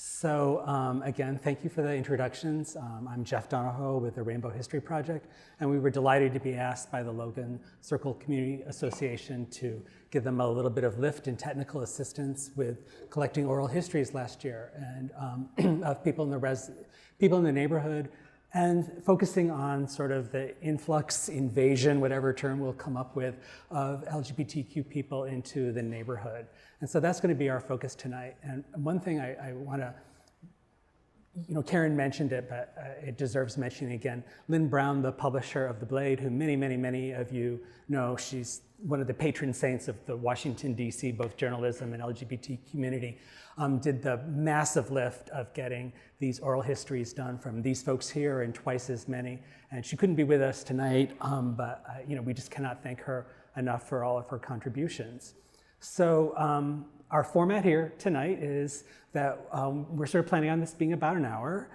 So again, thank you for the introductions. I'm Jeff Donahoe with the Rainbow History Project, and we were delighted to be asked by the Logan Circle Community Association to give them a little bit of lift and technical assistance with collecting oral histories last year and of people in the neighborhood, and focusing on sort of the influx, invasion, whatever term we'll come up with, of LGBTQ people into the neighborhood. And so that's going to be our focus tonight. And one thing I want to, Karen mentioned it, but it deserves mentioning again. Lynn Brown, the publisher of The Blade, who many of you know, she's one of the patron saints of the Washington, D.C., both journalism and LGBT community, did the massive lift of getting these oral histories done from these folks here and twice as many. And she couldn't be with us tonight, but we just cannot thank her enough for all of her contributions. So our format here tonight is that we're sort of planning on this being about an hour.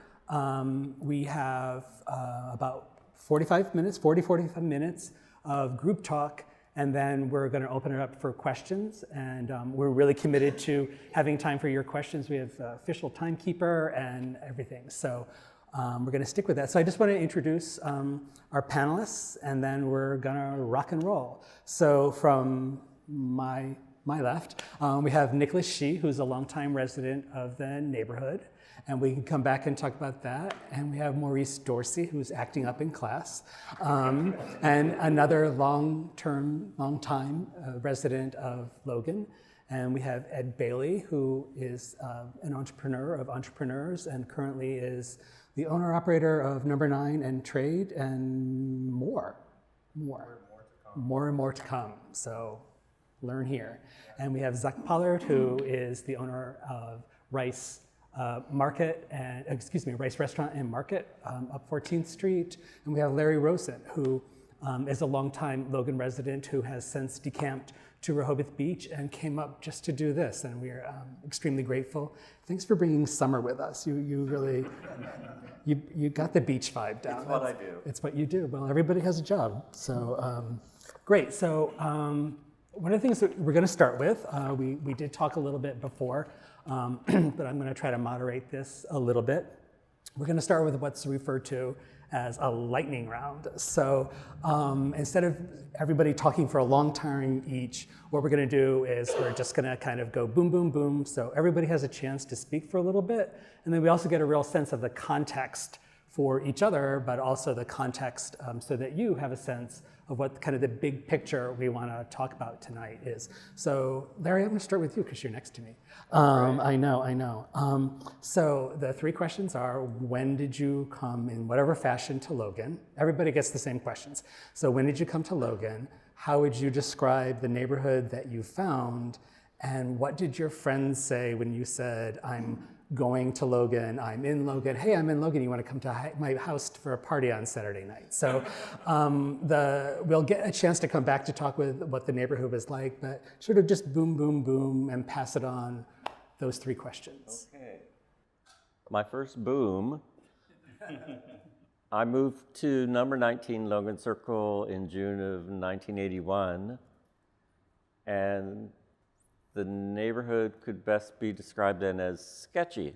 We have about 45 minutes of group talk, and then we're going to open it up for questions. And we're really committed to having time for your questions. We have official timekeeper and everything. So we're going to stick with that. So I just want to introduce our panelists, and then we're going to rock and roll. So from my left, we have Nicolas, who's a longtime resident of the neighborhood, and we can come back and talk about that. And we have Maurice Dorsey, who's acting up in class, and another long-time resident of Logan. And we have Ed Bailey, who is an entrepreneur of entrepreneurs and currently is the owner-operator of Number 9 and Trade, and more and more to come. So learn here. And we have Zach Pollert, who is the owner of Rice Rice Restaurant and Market up 14th Street. And we have Larry Rosen, who is a longtime Logan resident who has since decamped to Rehoboth Beach and came up just to do this. And we are extremely grateful. Thanks for bringing summer with us. You really, you got the beach vibe down. It's what I do. It's what you do. Well, everybody has a job. So great. So one of the things that we're going to start with, we did talk a little bit before, but I'm going to try to moderate this a little bit. We're going to start with what's referred to as a lightning round. So instead of everybody talking for a long time each, what we're going to do is we're just going to kind of go boom, boom, boom. So everybody has a chance to speak for a little bit. And then we also get a real sense of the context for each other, but also the context so that you have a sense of what kind of the big picture we want to talk about tonight is. So Larry, I'm going to start with you because you're next to me. Right. I know. So the three questions are, when did you come in whatever fashion to Logan? Everybody gets the same questions. So when did you come to Logan? How would you describe the neighborhood that you found? And what did your friends say when you said, I'm going to Logan, I'm in Logan, hey, I'm in Logan, you want to come to my house for a party on Saturday night? So we'll get a chance to come back to talk with what the neighborhood was like, but sort of just boom, boom, boom, and pass it on, those three questions. Okay. My first boom, I moved to number 19 Logan Circle in June of 1981, and the neighborhood could best be described then as sketchy.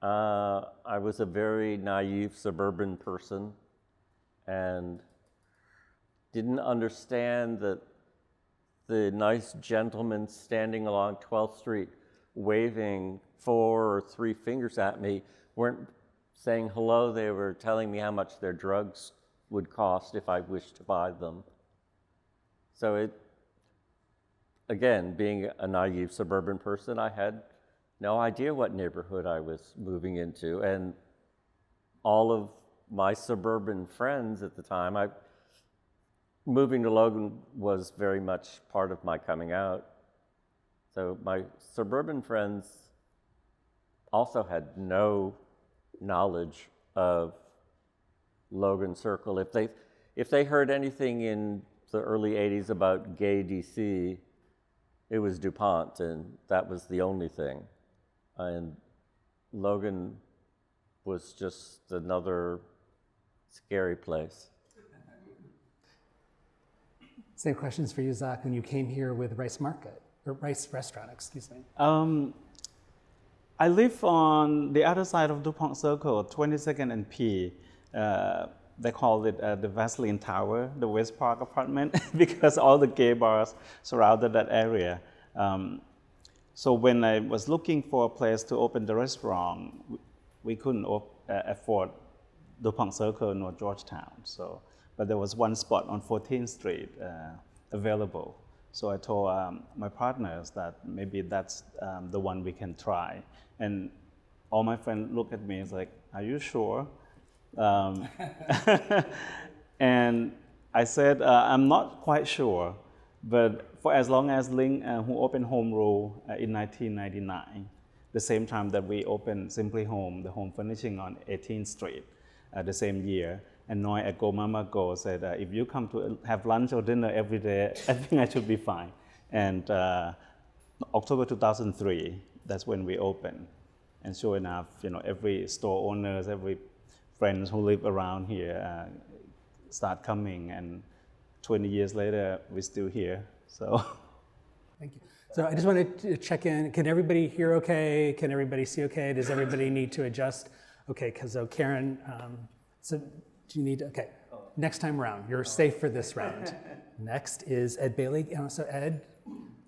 I was a very naive suburban person and didn't understand that the nice gentlemen standing along 12th Street waving 4 or 3 fingers at me weren't saying hello, they were telling me how much their drugs would cost if I wished to buy them. So again, being a naive suburban person, I had no idea what neighborhood I was moving into. And all of my suburban friends at the time, moving to Logan was very much part of my coming out. So my suburban friends also had no knowledge of Logan Circle. If they heard anything in the early 80s about gay DC, it was DuPont, and that was the only thing. And Logan was just another scary place. Same questions for you, Zach, when you came here with Rice Market, or Rice Restaurant, excuse me. I live on the other side of DuPont Circle, 22nd and P. They call it the Vaseline Tower, the West Park apartment, because all the gay bars surrounded that area. So when I was looking for a place to open the restaurant, we couldn't afford DuPont Circle nor Georgetown. But there was one spot on 14th Street available. So I told my partners that maybe that's the one we can try. And all my friends look at me and like, are you sure? And I said, I'm not quite sure, but for as long as Link, who opened Home Rule in 1999, the same time that we opened Simply Home, the home furnishing on 18th Street, the same year. And Noi at Go Mama Go said, if you come to have lunch or dinner every day, I think I should be fine. And October 2003, that's when we opened. And sure enough, every store owners, every friends who live around here start coming. And 20 years later, we're still here, so. Thank you. So I just wanted to check in. Can everybody hear okay? Can everybody see okay? Does everybody need to adjust? Okay, because Karen, so do you need to, okay. Next time around, you're safe for this round. Next is Ed Bailey. So Ed,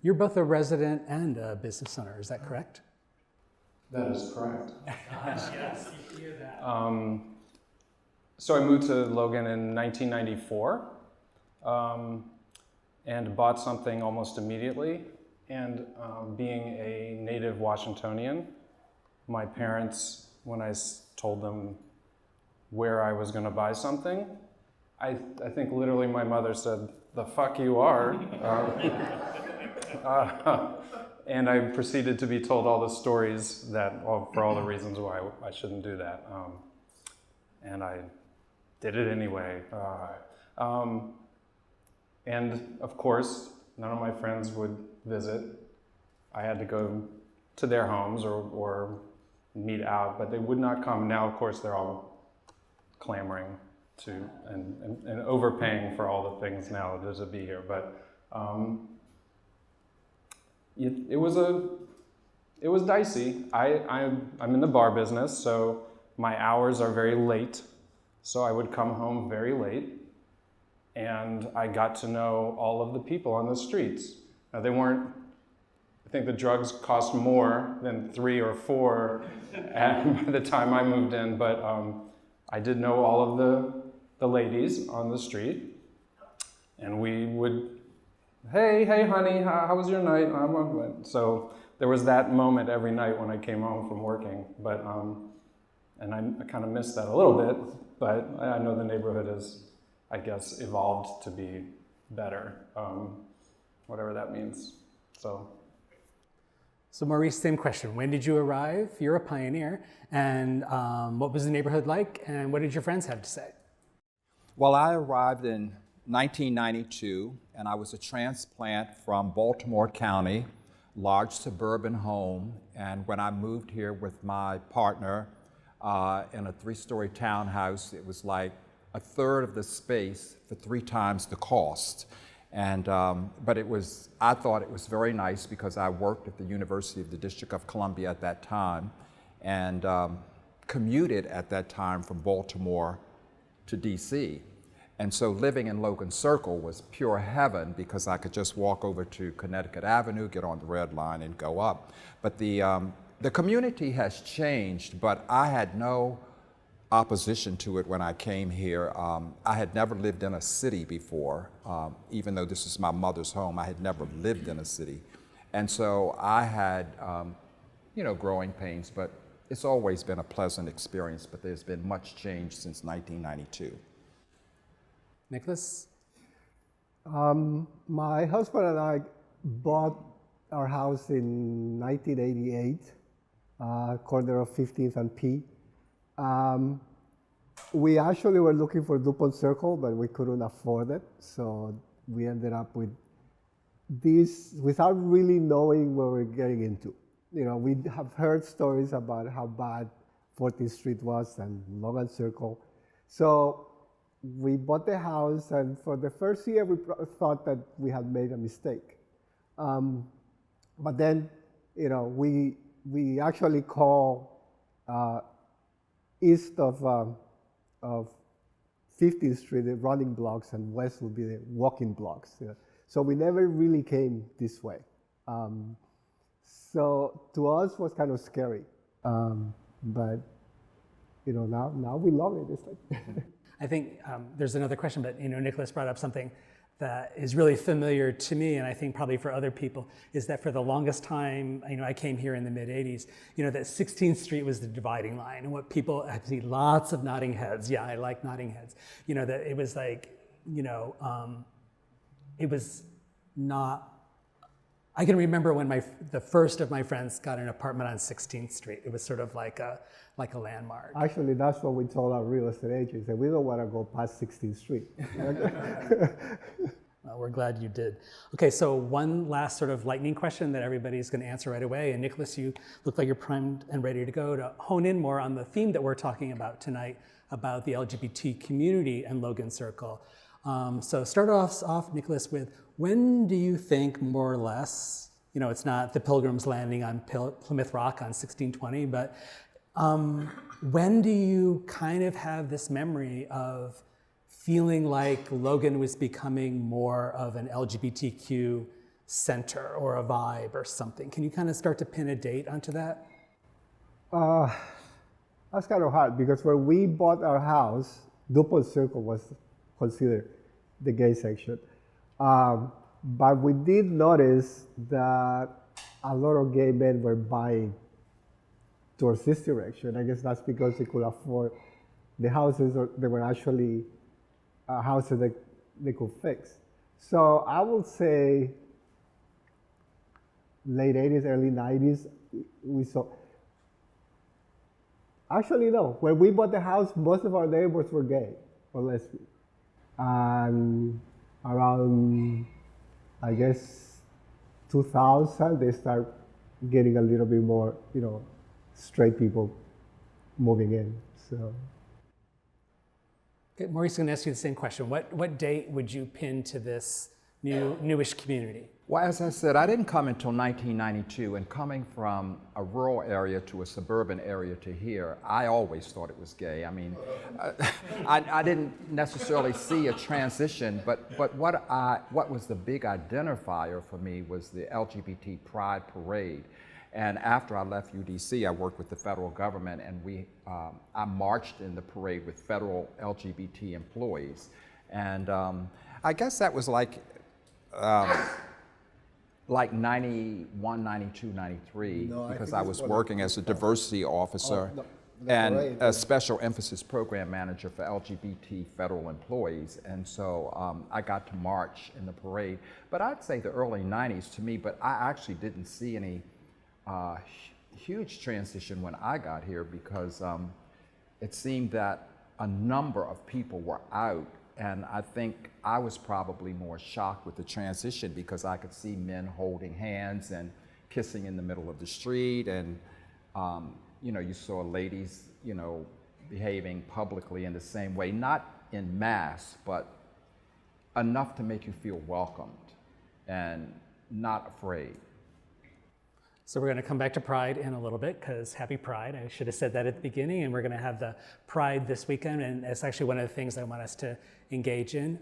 you're both a resident and a business owner, is that correct? That is correct. Yes, you hear that. So I moved to Logan in 1994 and bought something almost immediately. And being a native Washingtonian, my parents, when I told them where I was going to buy something, I think literally my mother said, "The fuck you are." And I proceeded to be told all the stories that, well, for all the reasons why I shouldn't do that. And I did it anyway. And of course, none of my friends would visit. I had to go to their homes or meet out, but they would not come. Now, of course, they're all clamoring to and overpaying for all the things now to be here. But it was dicey. I'm in the bar business, so my hours are very late. So I would come home very late, and I got to know all of the people on the streets. Now they weren't. I think the drugs cost more than 3 or 4 by the time I moved in, but I did know all of the ladies on the street, and we would, hey honey, how was your night? So there was that moment every night when I came home from working, but and I kind of missed that a little bit, but I know the neighborhood has, I guess, evolved to be better, whatever that means. So Maurice, same question. When did you arrive? You're a pioneer. And what was the neighborhood like? And what did your friends have to say? Well, I arrived in 1992, and I was a transplant from Baltimore County, large suburban home. And when I moved here with my partner in a 3-story townhouse, it was like a third of the space for 3 times the cost. And, but I thought it was very nice because I worked at the University of the District of Columbia at that time and commuted at that time from Baltimore to DC. And so living in Logan Circle was pure heaven because I could just walk over to Connecticut Avenue, get on the red line and go up. But the community has changed, but I had no opposition to it when I came here. I had never lived in a city before, even though this is my mother's home. I had never lived in a city. And so I had, growing pains, but it's always been a pleasant experience, but there's been much change since 1992. Nicolas? My husband and I bought our house in 1988, corner of 15th and P. We actually were looking for DuPont Circle, but we couldn't afford it. So we ended up with this without really knowing what we're getting into. We have heard stories about how bad 14th Street was and Logan Circle. So we bought the house, and for the first year, we thought that we had made a mistake. But then, we we actually call east of 15th Street the running blocks, and west would be the walking blocks. So we never really came this way. So to us was kind of scary, but now we love it. It's like I think there's another question, but Nicolas brought up something that is really familiar to me, and I think probably for other people, is that for the longest time, I came here in the mid '80s, that 16th Street was the dividing line, and what people, I see lots of nodding heads. Yeah, I like nodding heads. That it was like, it was not. I can remember when the first of my friends got an apartment on 16th Street. It was sort of like a landmark. Actually, that's what we told our real estate agents, that we don't want to go past 16th Street. Well, we're glad you did. Okay, so one last sort of lightning question that everybody's going to answer right away. And Nicolas, you look like you're primed and ready to go to hone in more on the theme that we're talking about tonight, about the LGBT community and Logan Circle. So start off, Nicolas, with when do you think, more or less, it's not the Pilgrims landing on Plymouth Rock on 1620, but when do you kind of have this memory of feeling like Logan was becoming more of an LGBTQ center or a vibe or something? Can you kind of start to pin a date onto that? That's kind of hard, because when we bought our house, DuPont Circle was considered the gay section. But we did notice that a lot of gay men were buying towards this direction. I guess that's because they could afford the houses, or they were actually houses that they could fix. So I would say late 80s, early 90s, we saw. Actually, no. When we bought the house, most of our neighbors were gay or lesbian. And around, I guess, 2000, they start getting a little bit more, straight people moving in. So. Okay, Maurice is going to ask you the same question. What date would you pin to this newish community? Well, as I said, I didn't come until 1992, and coming from a rural area to a suburban area to here, I always thought it was gay. I mean, I didn't necessarily see a transition, but what was the big identifier for me was the LGBT Pride Parade. And after I left UDC, I worked with the federal government, and I marched in the parade with federal LGBT employees. And I guess that was like 91, 92, 93, because I was working as a diversity officer and a special emphasis program manager for LGBT federal employees. And so I got to march in the parade. But I'd say the early 90s to me, but I actually didn't see any huge transition when I got here, because it seemed that a number of people were out, and I think I was probably more shocked with the transition, because I could see men holding hands and kissing in the middle of the street, and you saw ladies behaving publicly in the same way, not in mass, but enough to make you feel welcomed and not afraid. So we're going to come back to Pride in a little bit, because happy Pride. I should have said that at the beginning, and we're going to have the Pride this weekend, and it's actually one of the things I want us to engage in.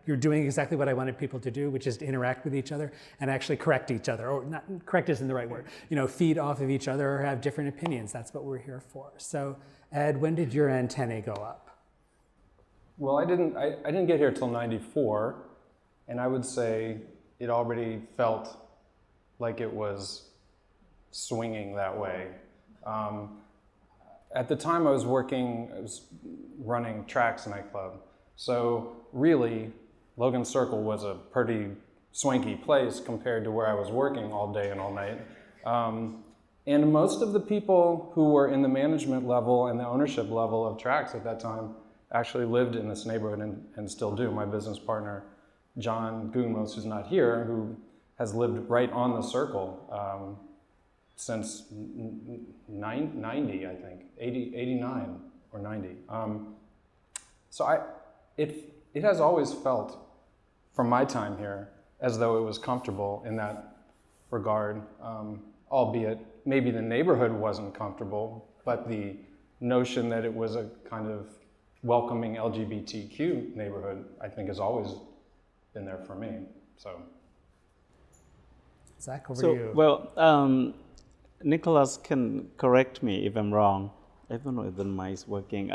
You're doing exactly what I wanted people to do, which is to interact with each other and actually correct each other, or not, correct isn't the right word, feed off of each other or have different opinions. That's what we're here for. So Ed, when did your antennae go up? Well, I didn't get here till '94, and I would say it already felt like it was swinging that way. At the time I was running Tracks nightclub. So really, Logan Circle was a pretty swanky place compared to where I was working all day and all night. And most of the people who were in the management level and the ownership level of Tracks at that time actually lived in this neighborhood and still do. My business partner, John Gumos, who's not here, who has lived right on the circle since 90, I think, 89 or 90. So it has always felt, from my time here, as though it was comfortable in that regard, albeit maybe the neighborhood wasn't comfortable, but the notion that it was a kind of welcoming LGBTQ neighborhood, I think has always been there for me, so. Zach, over to you. Well, Nicolas can correct me if I'm wrong. I don't know if the mic is working.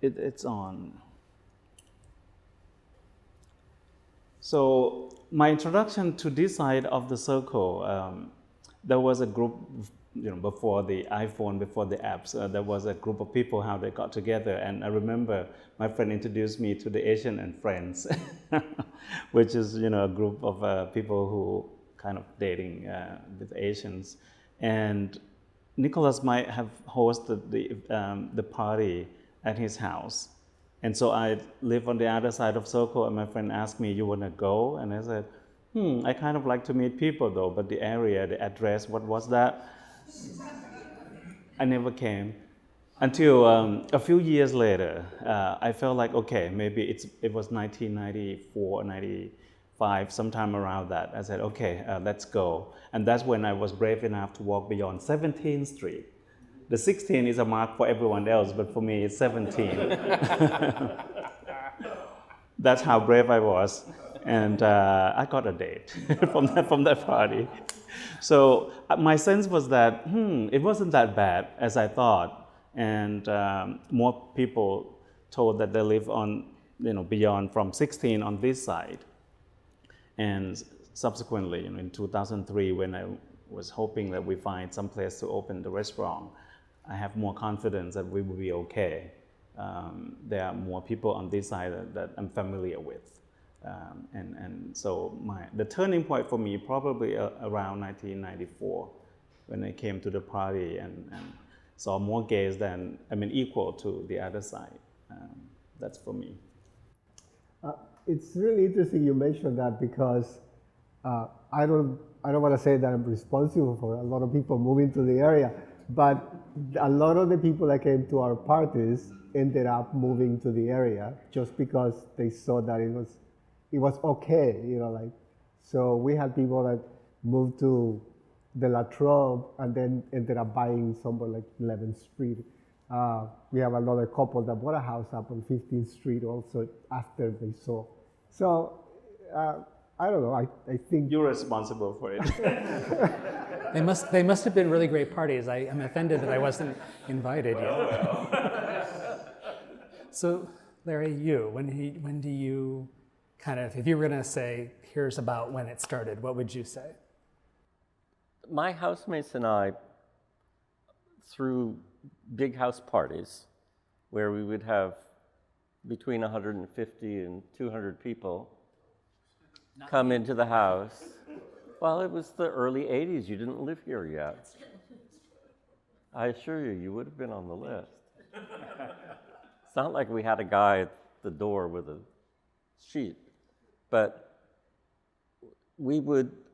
It's on. So my introduction to this side of the circle, there was a group, before the iPhone, before the apps, there was a group of people how they got together, and I remember my friend introduced me to the Asian and Friends, which is a group of people who kind of dating with Asians, and Nicolas might have hosted the party at his house. And so I live on the other side of circle, and my friend asked me, "You want to go?" And I said, I kind of like to meet people though, but the area, the address, what was that? I never came until a few years later. I felt like, okay, maybe it was 1994, 95, sometime around that. I said, okay, let's go. And that's when I was brave enough to walk beyond 17th Street. The 16 is a mark for everyone else, but for me, it's 17. That's how brave I was. And I got a date from that party. So my sense was that, it wasn't that bad as I thought. And more people told that they live on, beyond from 16 on this side. And subsequently, in 2003, when I was hoping that we find some place to open the restaurant, I have more confidence that we will be okay. There are more people on this side that I'm familiar with. And so the turning point for me probably around 1994, when I came to the party and saw more gays than, equal to the other side. That's for me. It's really interesting you mentioned that, because I don't want to say that I'm responsible for a lot of people moving to the area, but a lot of the people that came to our parties ended up moving to the area just because they saw that it was okay, so we had people that moved to the La Trobe and then ended up buying somewhere like 11th Street. We have another couple that bought a house up on 15th Street also after they saw. So I don't know, I think you're responsible for it. They must have been really great parties. I'm offended that I wasn't invited yet. So Larry, when do you kind of, if you were going to say, here's about when it started, what would you say? My housemates and I threw big house parties where we would have between 150 and 200 people come into the house. Well, it was the early 80s. You didn't live here yet. I assure you, you would have been on the list. It's not like we had a guy at the door with a sheet, but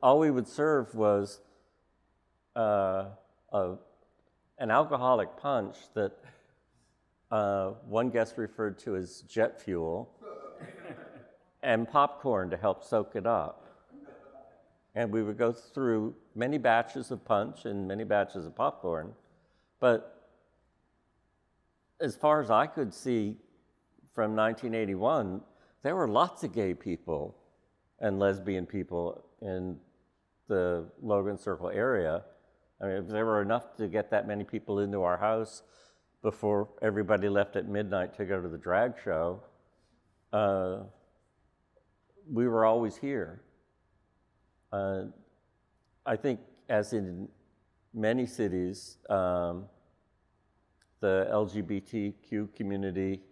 all we would serve was an alcoholic punch that one guest referred to as jet fuel, and popcorn to help soak it up. And we would go through many batches of punch and many batches of popcorn, but as far as I could see from 1981, there were lots of gay people and lesbian people in the Logan Circle area. If there were enough to get that many people into our house before everybody left at midnight to go to the drag show, we were always here. I think, as in many cities, the LGBTQ community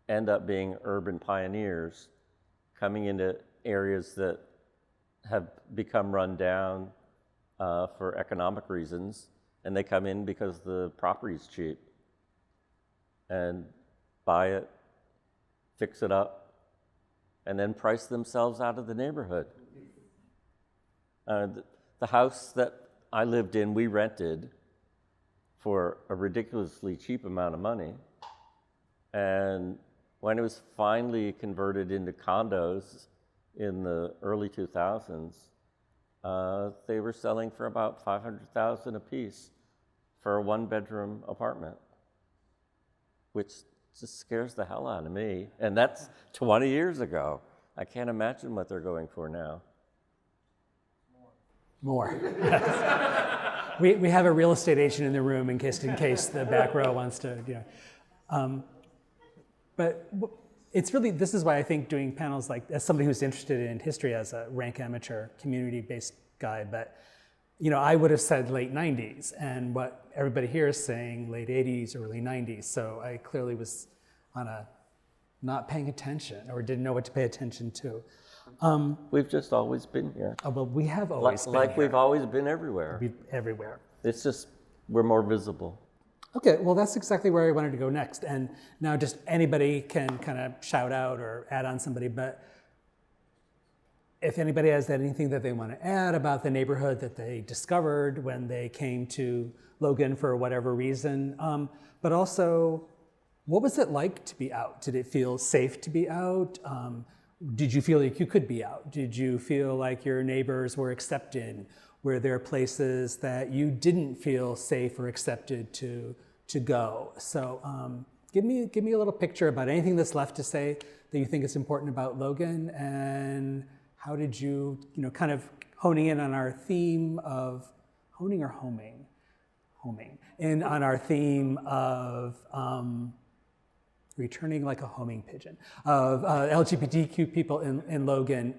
end up being urban pioneers coming into areas that have become run down for economic reasons, and they come in because the property's cheap and buy it, fix it up, and then price themselves out of the neighborhood. The house that I lived in, we rented for a ridiculously cheap amount of money. And when it was finally converted into condos in the early 2000s, they were selling for about $500,000 a piece for a one-bedroom apartment, which just scares the hell out of me. And that's 20 years ago. I can't imagine what they're going for now. More. We have a real estate agent in the room in case the back row wants to, But it's really, this is why I think doing panels like, as somebody who's interested in history as a rank amateur, community-based guy, but I would have said late 90s, and what everybody here is saying late 80s, early 90s. So I clearly was on a not paying attention or didn't know what to pay attention to. We've just always been here. Oh, well, we have always been like here. we've always been everywhere. Everywhere. It's just, we're more visible. Okay, well, that's exactly where I wanted to go next. And now just anybody can kind of shout out or add on somebody, but if anybody has anything that they want to add about the neighborhood that they discovered when they came to Logan for whatever reason, but also, what was it like to be out? Did it feel safe to be out? Did you feel like you could be out? Did you feel like your neighbors were accepted? Were there places that you didn't feel safe or accepted to go? So give me a little picture about anything that's left to say that you think is important about Logan, and how did you, kind of honing in on our theme of, honing or homing? Homing. In on our theme of returning like a homing pigeon, of LGBTQ people in Logan.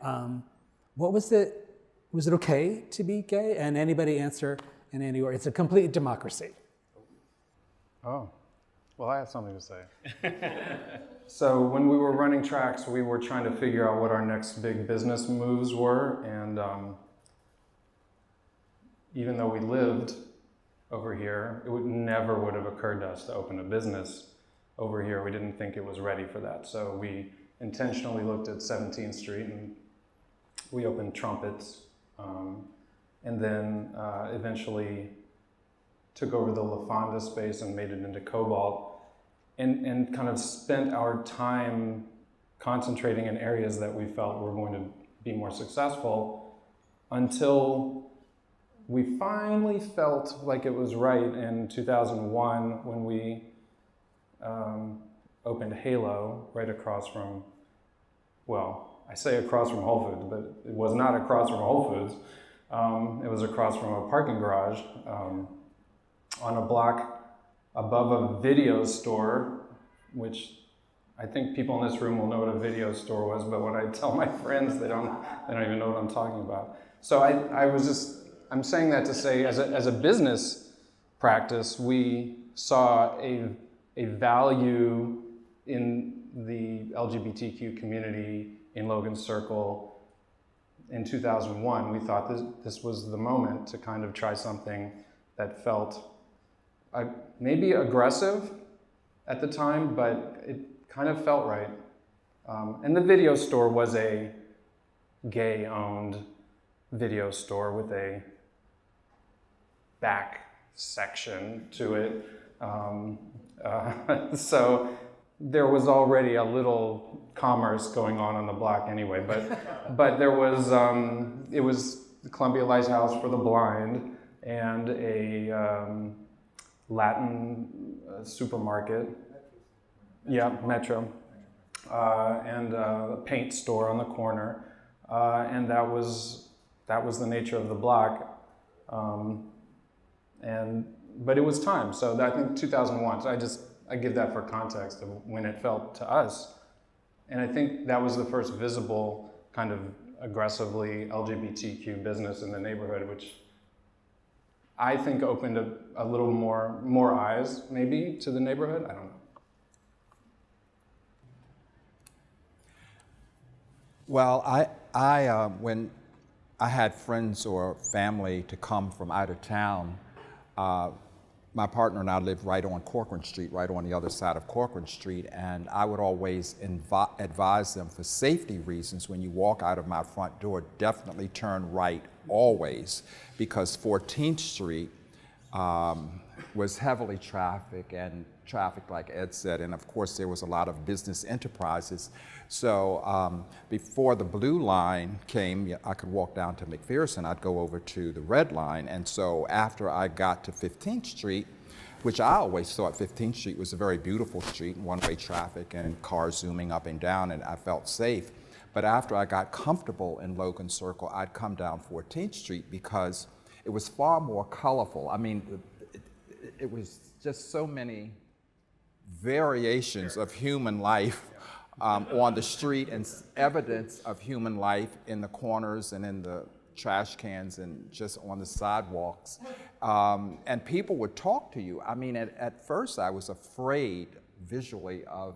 What was it? Was it okay to be gay? And anybody answer in any order. It's a complete democracy. Oh, well, I have something to say. So when we were running tracks, we were trying to figure out what our next big business moves were. And even though we lived over here, it never would have occurred to us to open a business over here. We didn't think it was ready for that. So we intentionally looked at 17th Street and we opened Trumpets. And then eventually took over the La Fonda space and made it into Cobalt, and kind of spent our time concentrating in areas that we felt were going to be more successful, until we finally felt like it was right in 2001 when we opened Halo right across from, well, I say across from Whole Foods, but it was not across from Whole Foods. It was across from a parking garage on a block above a video store, which I think people in this room will know what a video store was, but when I tell my friends, they don't even know what I'm talking about. So I'm saying that to say, as a business practice, we saw a value in the LGBTQ community in Logan Circle. In 2001, we thought this was the moment to kind of try something that felt maybe aggressive at the time, but it kind of felt right. And the video store was a gay-owned video store with a back section to it. So there was already a little commerce going on the block anyway, but there was, it was the Columbia Lighthouse for the Blind and a Latin supermarket, yeah, Metro, and a paint store on the corner, and that was the nature of the block, but it was time. So I think 2001. So I give that for context of when it felt to us, and I think that was the first visible kind of aggressively LGBTQ business in the neighborhood, which I think opened a little more eyes maybe to the neighborhood. I don't know. Well, when I had friends or family to come from out of town, my partner and I lived right on Corcoran Street, right on the other side of Corcoran Street, and I would always advise them, for safety reasons, when you walk out of my front door, definitely turn right always, because 14th Street was heavily trafficked, like Ed said, and of course there was a lot of business enterprises. So before the blue line came, I could walk down to McPherson, I'd go over to the red line, and so after I got to 15th Street, which I always thought 15th Street was a very beautiful street, one-way traffic and cars zooming up and down, and I felt safe. But after I got comfortable in Logan Circle, I'd come down 14th Street because it was far more colorful. I mean, it was just so many variations of human life on the street and evidence of human life in the corners and in the trash cans and just on the sidewalks. And people would talk to you. I mean, at first I was afraid visually of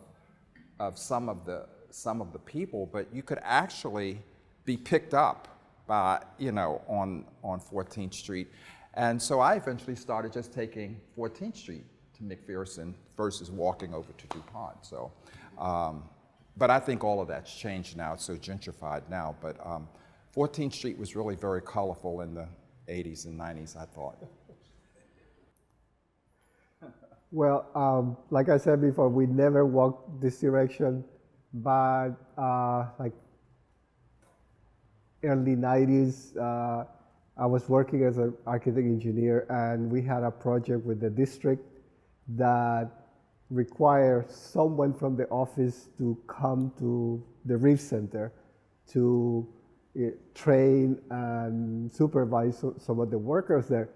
some of the people, but you could actually be picked up by, on 14th Street. And so I eventually started just taking 14th Street to McPherson versus walking over to DuPont. So, but I think all of that's changed now. It's so gentrified now. But 14th Street was really very colorful in the 80s and 90s, I thought. Well, like I said before, we never walked this direction, but like early 90s, I was working as an architect engineer, and we had a project with the district that required someone from the office to come to the Reef Center to train and supervise some of the workers there.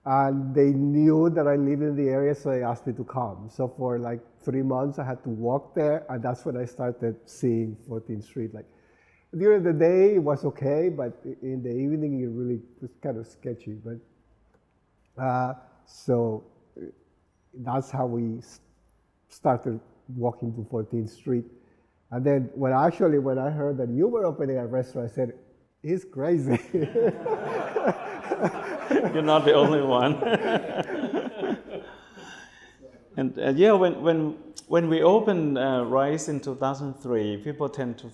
And they knew that I lived in the area, so they asked me to come. So for like 3 months, I had to walk there, and that's when I started seeing 14th Street. Like during the day, it was okay, but in the evening, it really was kind of sketchy. But so that's how we started walking to 14th Street. And then when I heard that you were opening a restaurant, I said, he's crazy. You're not the only one. And yeah, when we opened Rice in 2003, people tend to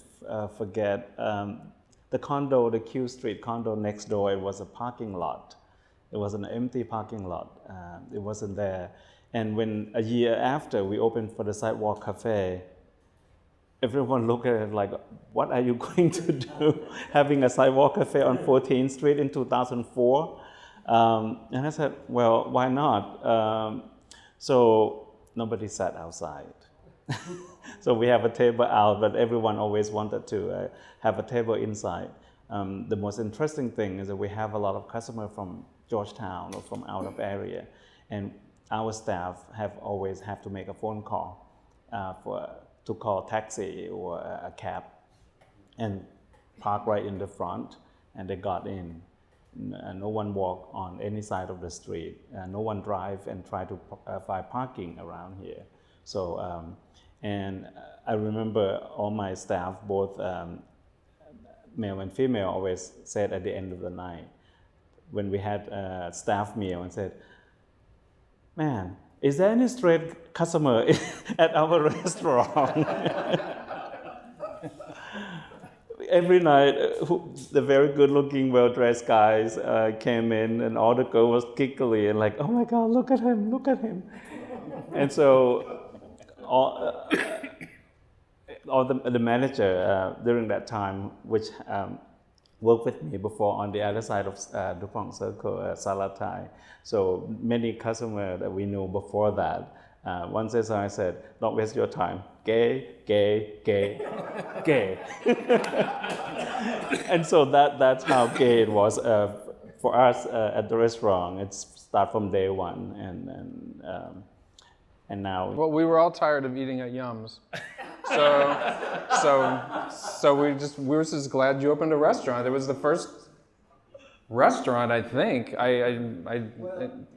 forget the Q Street condo next door. It was a parking lot. It was an empty parking lot. It wasn't there. And when a year after we opened for the Sidewalk Cafe, everyone looked at it like, what are you going to do having a Sidewalk Cafe on 14th Street in 2004? And I said, well, why not? So nobody sat outside. So we have a table out, but everyone always wanted to have a table inside. The most interesting thing is that we have a lot of customers from Georgetown or from out of area, and our staff always have to make a phone call to call a taxi or a cab and park right in the front, and they got in. No one walk on any side of the street. No one drive and try to find parking around here. So, and I remember all my staff, both male and female, always said at the end of the night, when we had a staff meal, and said, man, is there any straight customer at our restaurant? Every night, the very good-looking, well-dressed guys came in, and all the girls was giggly and like, oh my God, look at him, look at him. And so all the manager during that time, which worked with me before on the other side of DuPont Circle, Salatai. So many customers that we knew before that, once I said, don't waste your time. Gay, gay, gay, gay. And so that's how gay it was for us at the restaurant. It started from day one, and now. Well, we were all tired of eating at Yums, so we were just glad you opened a restaurant. It was the first restaurant, I think.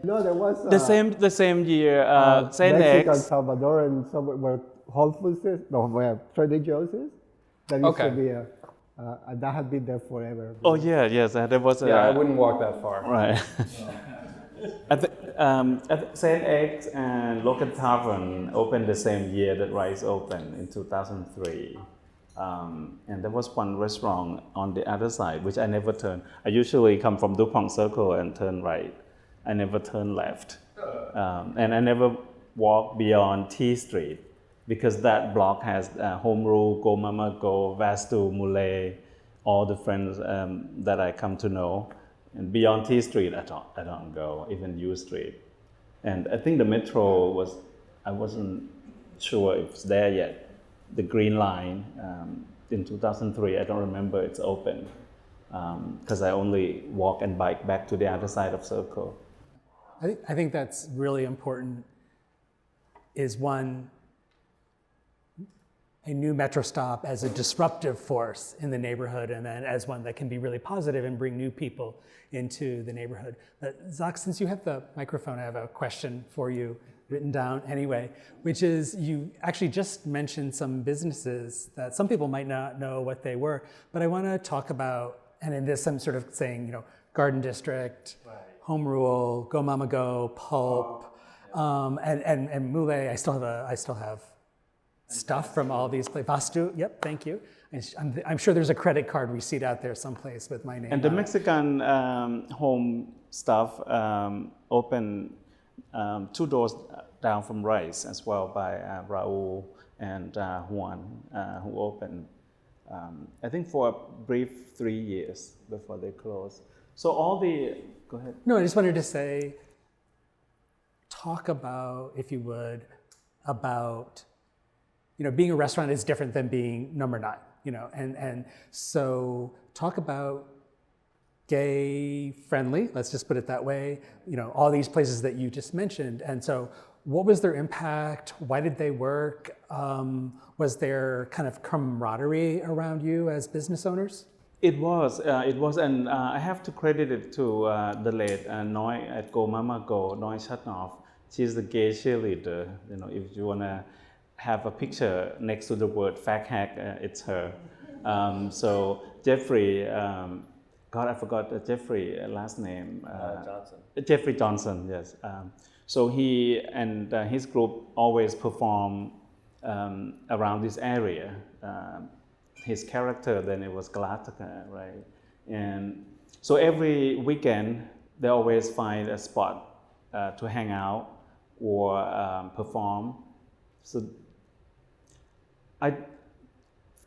No, there was the same year. St. Mexican, X. Salvadoran, somewhere where Whole Foods is, no, where Trader Joe's is. That used to be that had been there forever. Oh yeah, yes, there was. I wouldn't walk that far. Right. At St. X and Logan Tavern opened the same year that Rice opened in 2003. And there was one restaurant on the other side, which I never turned. I usually come from DuPont Circle and turn right. I never turned left. And I never walked beyond T Street because that block has Home Rule, Go Mama Go, Vastu, Mule, all the friends that I come to know. And beyond T Street, I don't go, even U Street. And I think the metro I wasn't sure if it's there yet. The Green Line in 2003, I don't remember it's open because I only walk and bike back to the other side of Circle. I think that's really important, is one, a new metro stop as a disruptive force in the neighborhood, and then as one that can be really positive and bring new people into the neighborhood. Zach, since you have the microphone, I have a question for you written down anyway, which is you actually just mentioned some businesses that some people might not know what they were, but I want to talk about, and in this I'm sort of saying, Garden District, Home Rule, Go Mama Go, Pulp, and Mule. I still have stuff from all these places. Vastu, yep, thank you. I'm sure there's a credit card receipt out there someplace with my name. And the Mexican home stuff opened 2 doors down from Rice as well by Raul and Juan, who opened, I think for a brief 3 years before they closed. So go ahead. No, I just wanted to say, talk about, if you would, about, being a restaurant is different than being number 9, and so talk about gay friendly, let's just put it that way, all these places that you just mentioned. And so what was their impact? Why did they work? Was there kind of camaraderie around you as business owners? It was, and I have to credit it to the late Noi at Go Mama Go, Noi Chatnoff. She's the gay cheerleader. If you want to have a picture next to the word fact hack, it's her. So Jeffrey, God, I forgot Jeffrey last name. Johnson. Jeffrey Johnson, yes. So he and his group always perform around this area. His character, then it was Galataka, right? And so every weekend, they always find a spot to hang out or perform. So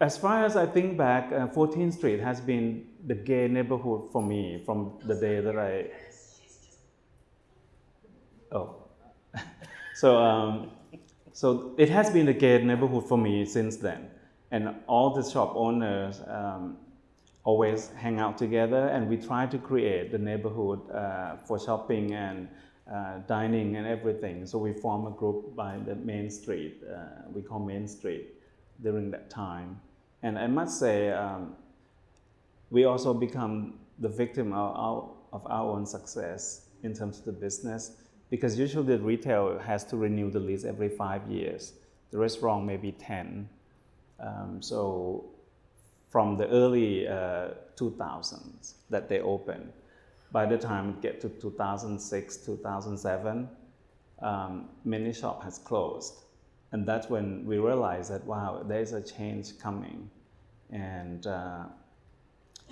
as far as I think back, 14th Street has been the gay neighborhood for me from the day that so it has been the gay neighborhood for me since then. And all the shop owners always hang out together, and we try to create the neighborhood for shopping and dining and everything. So we form a group by the main street, we call Main Street during that time. And I must say, we also become the victim of our own success in terms of the business, because usually the retail has to renew the lease every 5 years. The restaurant maybe 10. So from the early 2000s that they opened, by the time it get to 2006, 2007, many shops has closed. And that's when we realized that, wow, there's a change coming. And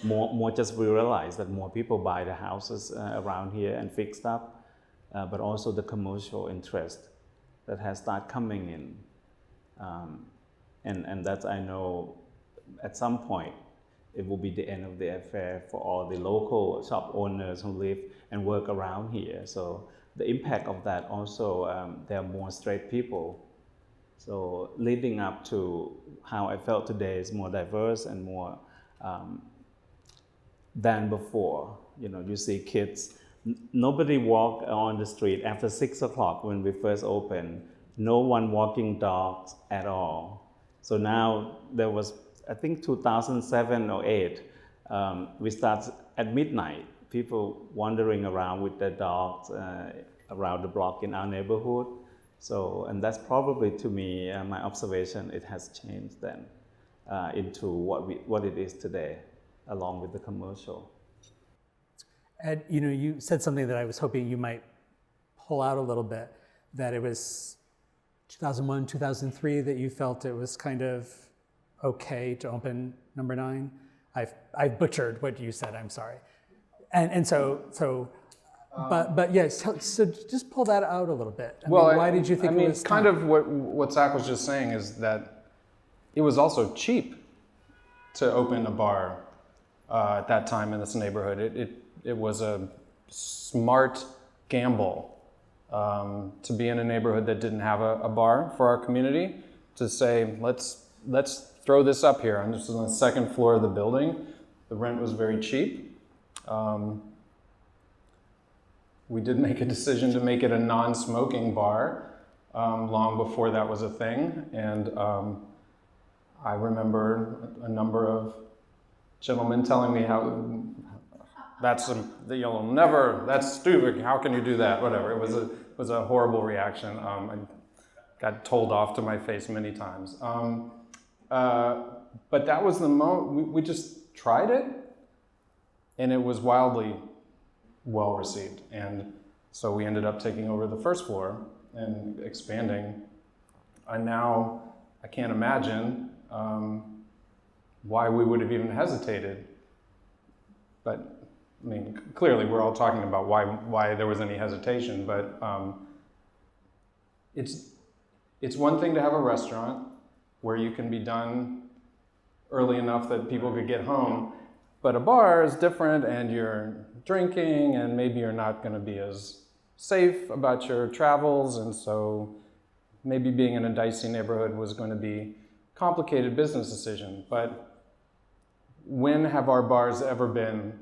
more just we realized that more people buy the houses around here and fixed up, but also the commercial interest that has started coming in. And that's, I know, at some point, it will be the end of the affair for all the local shop owners who live and work around here. So the impact of that also, there are more straight people. So leading up to how I felt today is more diverse and more than before. You see kids, nobody walk on the street after 6 o'clock when we first opened. No one walking dogs at all. So now there was, I think 2007 or 8, we start at midnight, people wandering around with their dogs around the block in our neighborhood. So, and that's probably, to me, my observation, it has changed then into what it is today, along with the commercial. Ed, you said something that I was hoping you might pull out a little bit, that it was 2001, 2003 that you felt it was kind of okay to open number 9. I've butchered what you said, I'm sorry. And so But yes, so just pull that out a little bit. Well, why did you think I mean, it was kind time? of what Zach was just saying is that it was also cheap to open a bar at that time in this neighborhood. It was a smart gamble to be in a neighborhood that didn't have a bar for our community, to say, let's throw this up here. And this is on the second floor of the building. The rent was very cheap. We did make a decision to make it a non-smoking bar long before that was a thing. And I remember a number of gentlemen telling me how that's stupid. How can you do that? Whatever. It was a horrible reaction. I got told off to my face many times. But that was the moment we just tried it, and it was wildly well received. And so we ended up taking over the first floor and expanding. And now I can't imagine why we would have even hesitated. But I mean, clearly we're all talking about why there was any hesitation, but it's one thing to have a restaurant where you can be done early enough that people could get home, but a bar is different, and you're drinking, and maybe you're not going to be as safe about your travels, and so maybe being in a dicey neighborhood was going to be a complicated business decision. But when have our bars ever been,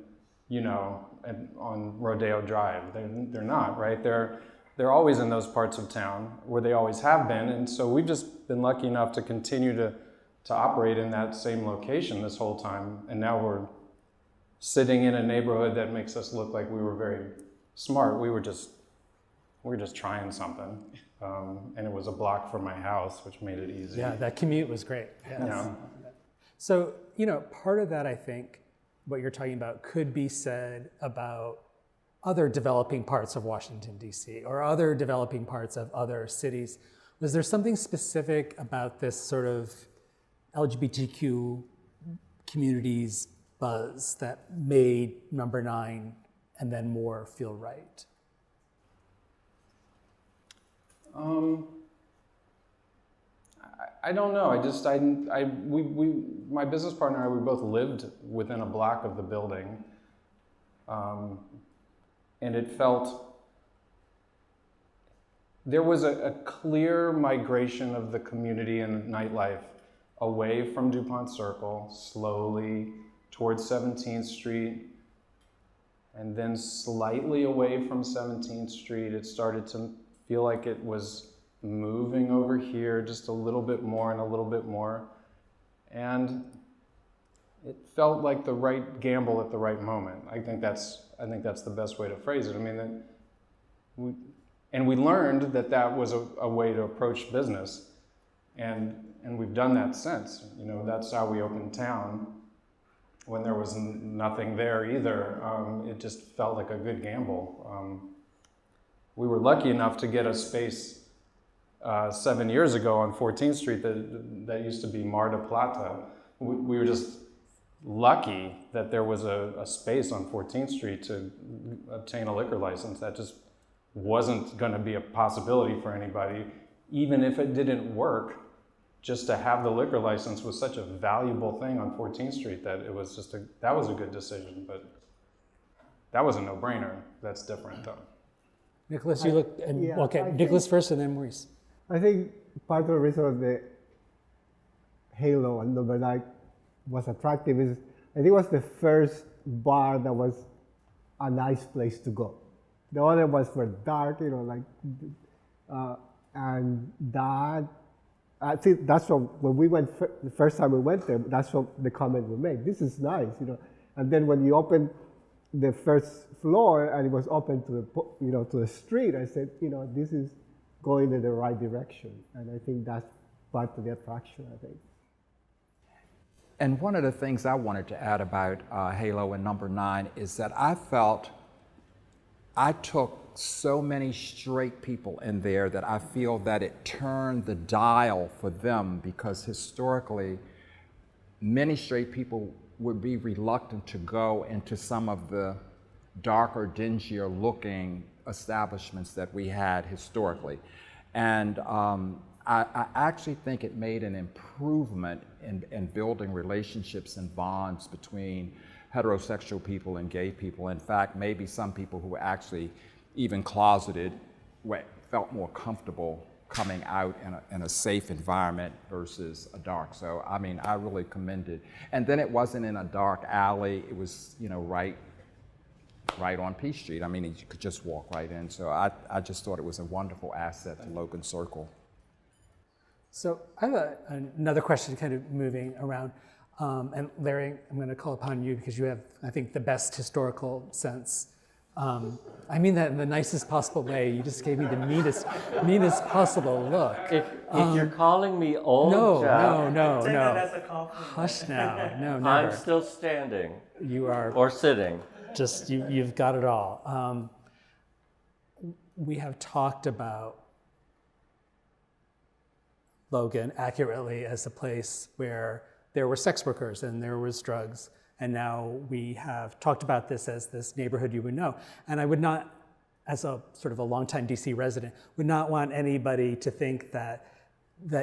on Rodeo Drive? They're not, right? They're always in those parts of town where they always have been, and so we've just been lucky enough to continue to operate in that same location this whole time, and now we're sitting in a neighborhood that makes us look like we were very smart. We were just trying something, and it was a block from my house, which made it easy. Yeah, that commute was great. Yes. Yeah. So, part of that, I think, what you're talking about could be said about other developing parts of Washington, D.C., or other developing parts of other cities. Was there something specific about this sort of LGBTQ community's buzz that made Number 9 and then more feel right? I don't know. My business partner and I, we both lived within a block of the building, and it felt there was a clear migration of the community and nightlife away from DuPont Circle, slowly towards 17th Street, and then slightly away from 17th Street. It started to feel like it was moving over here just a little bit more and a little bit more. And it felt like the right gamble at the right moment. I think that's the best way to phrase it. I mean, we learned that was a way to approach business, and we've done that since. That's how we opened town when there was nothing there either. It just felt like a good gamble. We were lucky enough to get a space 7 years ago on 14th Street that used to be Mar de Plata. We were just lucky that there was a space on 14th Street to obtain a liquor license. That just wasn't going to be a possibility for anybody. Even if it didn't work, just to have the liquor license was such a valuable thing on 14th Street that it was that was a good decision. But that was a no-brainer. That's different, though. Nicolas, you look, okay, Nicolas first and then Maurice. I think part of the reason of the halo and Number 9 was attractive is I think it was the first bar that was a nice place to go. The other ones were dark, and that, I think that's what, when we went, the first time we went there, that's what the comment we made. This is nice, And then when you open the first floor and it was open to the street, I said, this is going in the right direction. And I think that's part of the attraction, I think. And one of the things I wanted to add about Halo and Number 9 is that I felt I took so many straight people in there that I feel that it turned the dial for them, because historically, many straight people would be reluctant to go into some of the darker, dingier looking establishments that we had historically. And I actually think it made an improvement in building relationships and bonds between heterosexual people and gay people. In fact, maybe some people who were actually even closeted felt more comfortable coming out in a safe environment versus a dark. So, I mean, I really commended. And then it wasn't in a dark alley. It was, you know, right on P Street. I mean, you could just walk right in. So I just thought it was a wonderful asset to Logan Circle. So I have another question kind of moving around. And Larry, I'm going to call upon you because you have, I think, the best historical sense. I mean that in the nicest possible way. You just gave me the meanest possible look. If you're calling me old, No, Jeff, no. That's a compliment. Hush now. No, never. I'm still standing You are or sitting. just, you've got it all. We have talked about Logan accurately as a place where there were sex workers and there was drugs. And now we have talked about this as this neighborhood you would know. And I would not, as a sort of a longtime DC resident, would not want anybody to think that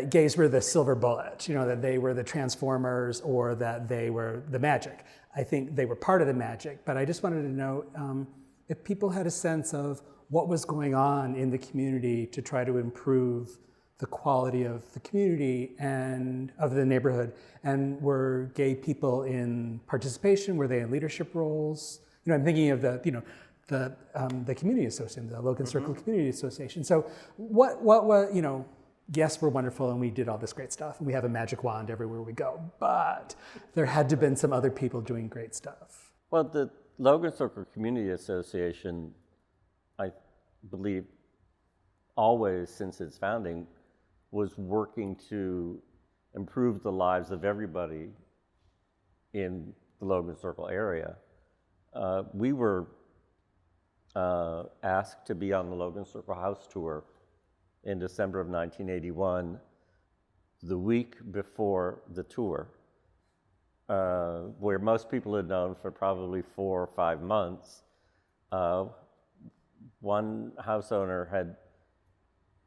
gays were the silver bullet, you know, that they were the transformers or that they were the magic. I think they were part of the magic, but I just wanted to know if people had a sense of what was going on in the community to try to improve the quality of the community and of the neighborhood, and were gay people in participation? Were they in leadership roles? You know, I'm thinking of the community association, the Logan Circle Community Association. So what you know, yes, we're wonderful and we did all this great stuff and we have a magic wand everywhere we go, but there had to have been some other people doing great stuff. Well, the Logan Circle Community Association, I believe, always since its founding, was working to improve the lives of everybody in the Logan Circle area. We were asked to be on the Logan Circle House Tour in December of 1981, the week before the tour, where most people had known for probably 4 or 5 months. One house owner had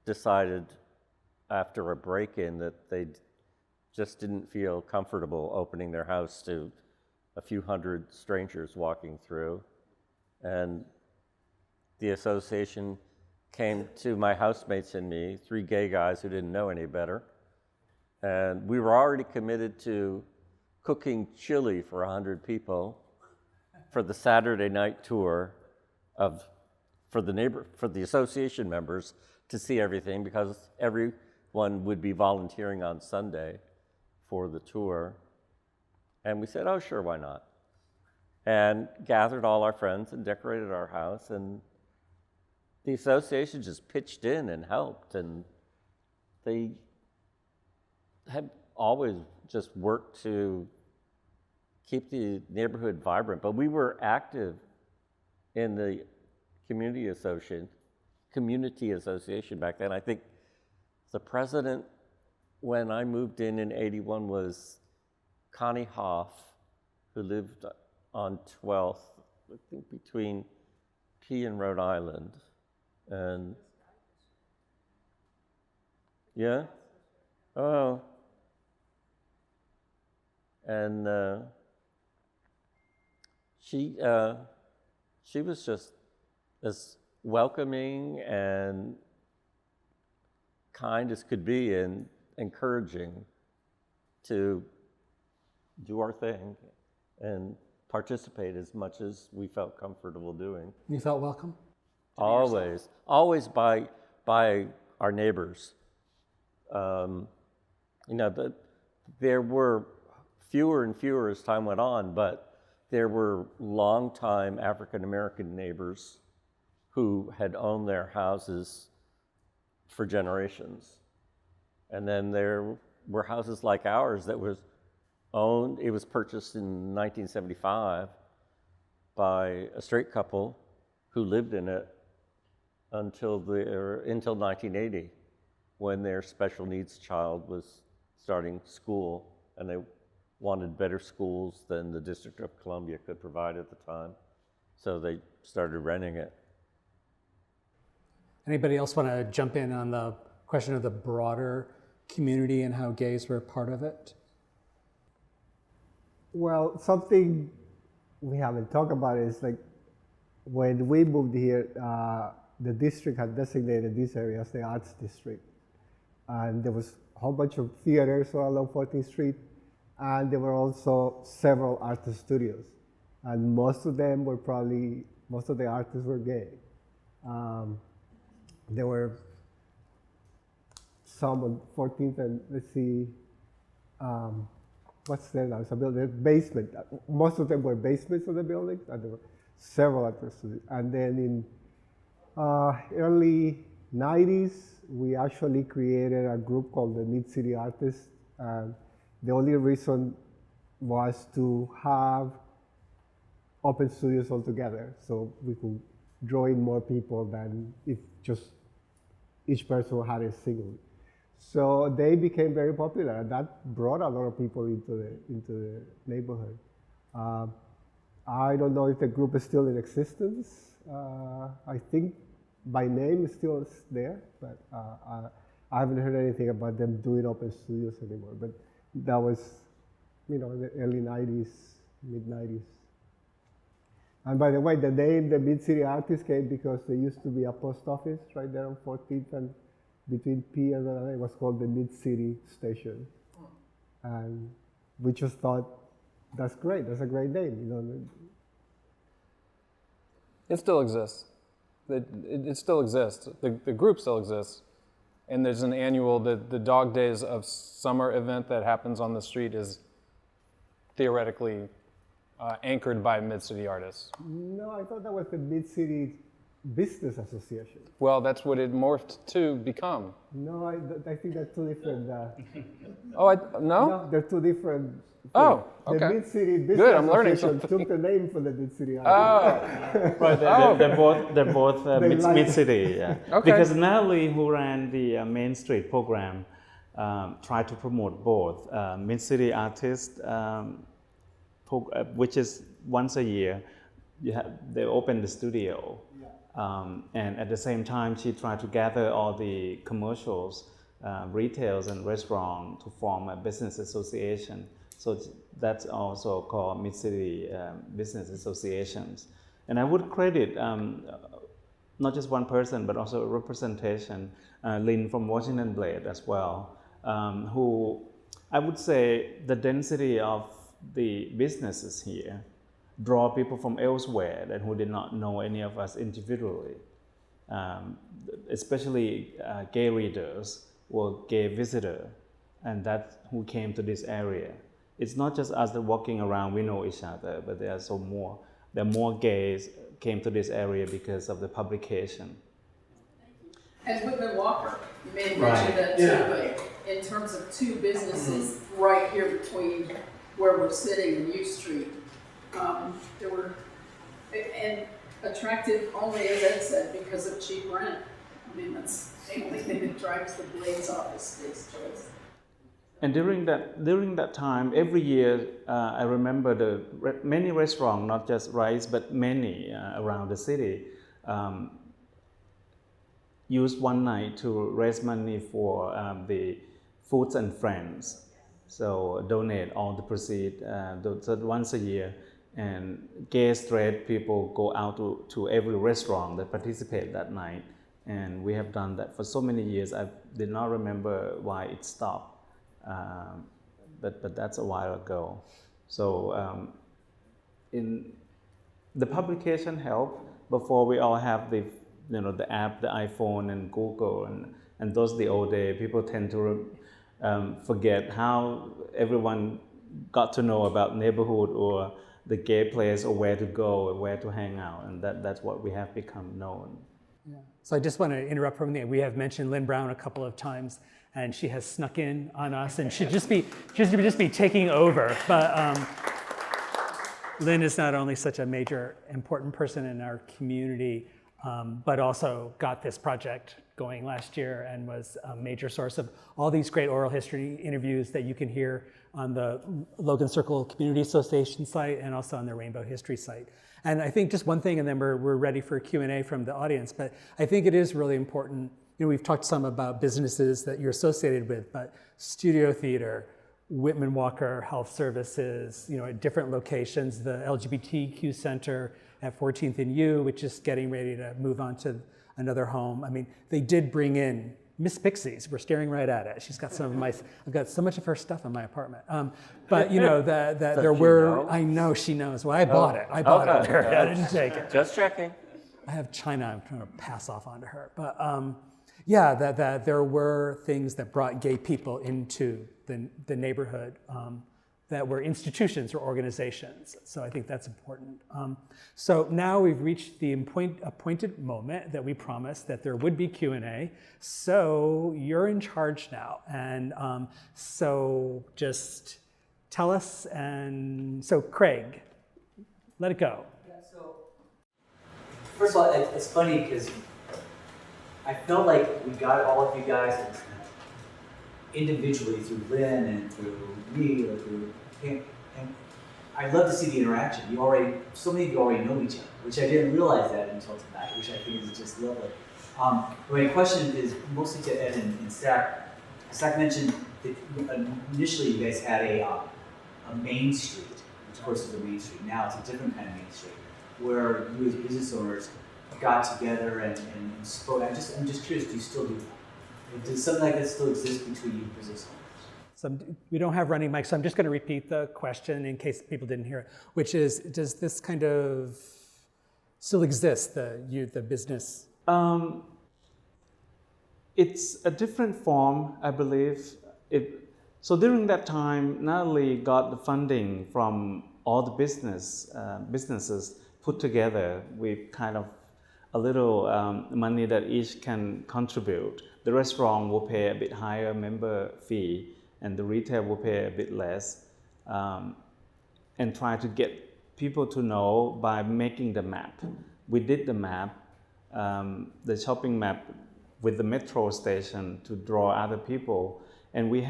decided after a break-in that they just didn't feel comfortable opening their house to a few hundred strangers walking through. And the association came to my housemates and me, 3 gay guys who didn't know any better. And we were already committed to cooking chili for 100 people for the Saturday night tour for the association members to see everything, because everyone would be volunteering on Sunday for the tour. And we said, oh, sure, why not? And gathered all our friends and decorated our house, and the association just pitched in and helped, and they had always just worked to keep the neighborhood vibrant. But we were active in the community association back then. I think the president, when I moved in 81, was Connie Hoff, who lived on 12th, I think between P and Rhode Island. And yeah? Oh. And she was just as welcoming and kind as could be, and encouraging to do our thing and participate as much as we felt comfortable doing. You felt welcome? Always by our neighbors. You know, there were fewer and fewer as time went on, but there were longtime African American neighbors who had owned their houses for generations. And then there were houses like ours that was owned, it was purchased in 1975 by a straight couple who lived in it until 1980, when their special needs child was starting school, and they wanted better schools than the District of Columbia could provide at the time. So they started renting it. Anybody else want to jump in on the question of the broader community and how gays were part of it? Well, something we haven't talked about is like when we moved here, the district had designated this area as the arts district. And there was a whole bunch of theaters all along 14th Street. And there were also several artist studios. And most of them were most of the artists were gay. There were some on 14th and let's see, what's there now? It's a building, basement. Most of them were basements of the buildings, and there were several artists. And then in early 90s, we actually created a group called the Mid-City Artists. And the only reason was to have open studios altogether, so we could draw in more people than if just each person had a single. So they became very popular, and that brought a lot of people into the neighborhood. I don't know if the group is still in existence. I think by name it's still there, but I haven't heard anything about them doing open studios anymore. But that was, in the early 90s, mid 90s. And by the way, the name, the Mid-City Artists, came because there used to be a post office right there on 14th and between P and it was called the Mid-City Station. And we just thought, that's great, that's a great name. It still exists. It still exists. The group still exists. And there's an annual, the Dog Days of Summer event that happens on the street is theoretically anchored by Mid-City artists. No, I thought that was the Mid-City Business Association. Well, that's what it morphed to become. No, I think they're two different. No? No, they're two different. Oh, okay. The Mid-City Business Good, I'm learning Association something. took the name from the Mid-City Artists. Right, they're both They like mid-city. Yeah. Okay. Because Natalie, who ran the Main Street program, tried to promote both mid-city artists, which is once a year. They open the studio, and at the same time, she tried to gather all the commercials, retails, and restaurants to form a business association. So that's also called Mid-City Business Associations. And I would credit not just one person, but also a representation, Lynn from Washington Blade as well, who I would say the density of the businesses here draw people from elsewhere that who did not know any of us individually, especially gay readers or gay visitors, and that's who came to this area. It's not just us that walking around, we know each other, but there are more gays came to this area because of the publication. And Whitman Walker, you may have mentioned that too, but in terms of two businesses right here between where we're sitting and U Street, there were, and attractive only, as Ed said, because of cheap rent. I mean, that's the only thing that drives the Blaze office is choice. And during that time, every year, I remember many restaurants, not just Rice, but many around the city, used one night to raise money for the Foods and Friends. So donate all the proceeds once a year, and gay straight people go out to every restaurant that participate that night. And we have done that for so many years. I did not remember why it stopped. But that's a while ago. So in the publication helped. Before we all have the app, the iPhone and Google, and those the old day. People tend to forget how everyone got to know about neighborhood or the gay place or where to go or where to hang out, and that's what we have become known. Yeah. So I just want to interrupt from there. We have mentioned Lynn Brown a couple of times, and she has snuck in on us and should just be taking over. But Lynn is not only such a major important person in our community, but also got this project going last year and was a major source of all these great oral history interviews that you can hear on the Logan Circle Community Association site and also on the Rainbow History site. And I think just one thing, and then we're ready for Q&A from the audience, but I think it is really important. We've talked some about businesses that you're associated with, but Studio Theater, Whitman Walker Health Services, at different locations, the LGBTQ Center at 14th and U, which is getting ready to move on to another home. I mean, they did bring in Miss Pixies. We're staring right at it. She's got I've got so much of her stuff in my apartment. But that there were, I know she knows. Well, I bought it. I bought it. I didn't take it. Just checking. I have China I'm trying to pass off onto her. But that there were things that brought gay people into the neighborhood that were institutions or organizations. So I think that's important. So now we've reached the appointed moment that we promised that there would be Q&A. So you're in charge now. And so just tell us. And so Craig, let it go. Yeah, so first of all, it's funny because I felt like we got all of you guys individually through Lynn and through me or through him, and I'd love to see the interaction. So many of you already know each other, which I didn't realize that until tonight, which I think is just lovely. My question is mostly to Ed and Zach. Zach mentioned that initially you guys had a main street, which of course is a main street. Now it's a different kind of main street, where you as business owners got together and spoke. I'm just curious, do you still do that? Does something like that still exist between you business owners? So we don't have running mics, so I'm just going to repeat the question in case people didn't hear it, which is, does this kind of still exist, the business? It's a different form, I believe. So during that time, Natalie got the funding from all the businesses put together with kind of a little money that each can contribute. The restaurant will pay a bit higher member fee, and the retail will pay a bit less, and try to get people to know by making the map. We did the map, the shopping map with the metro station to draw other people, and we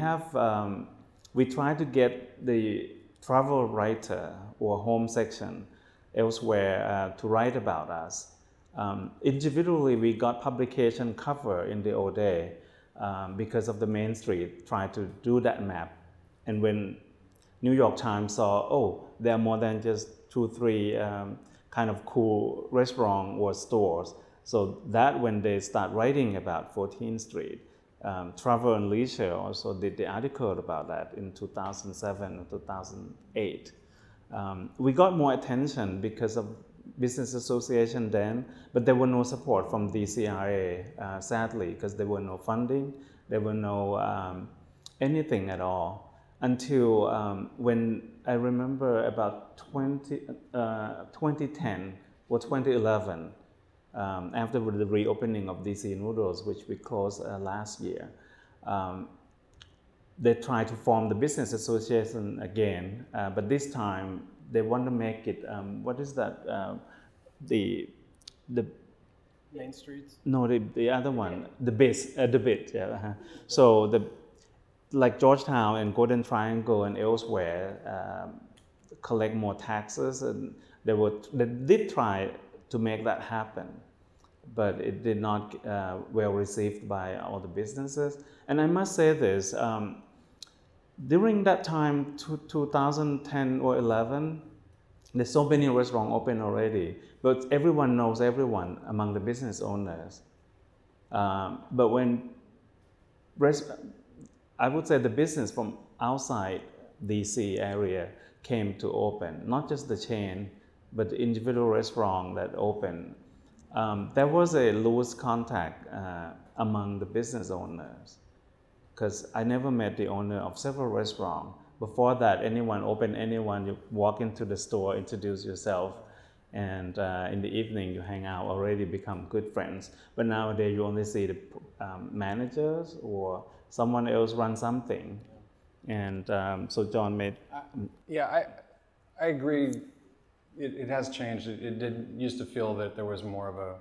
try to get the travel writer or home section elsewhere to write about us. Individually, we got publication cover in the old day because of the Main Street, tried to do that map. And when New York Times saw, there are more than just 2-3 kind of cool restaurants or stores. So that when they start writing about 14th Street, Travel and Leisure also did the article about that in 2007 or 2008. We got more attention because of business association then, but there were no support from the CRA, sadly, because there were no funding, there were no anything at all, until when I remember about 2010 or 2011, after the reopening of DC Noodles, which we closed last year, they tried to form the business association again, but this time they want to make it, what is that? The Main Streets? No, the other one, the bit, yeah. So like Georgetown and Golden Triangle and elsewhere collect more taxes, and they did try to make that happen, but it did not well received by all the businesses. And I must say this, during that time, 2010 or 11, there's so many restaurants open already, but everyone knows everyone among the business owners. But when I would say the business from outside DC area came to open, not just the chain, but the individual restaurant that opened, there was a loose contact among the business owners, because I never met the owner of several restaurants. Before that, anyone, you walk into the store, introduce yourself, and in the evening you hang out, already become good friends. But nowadays you only see the managers or someone else run something. And so John made... I agree. It has changed. It did used to feel that there was more of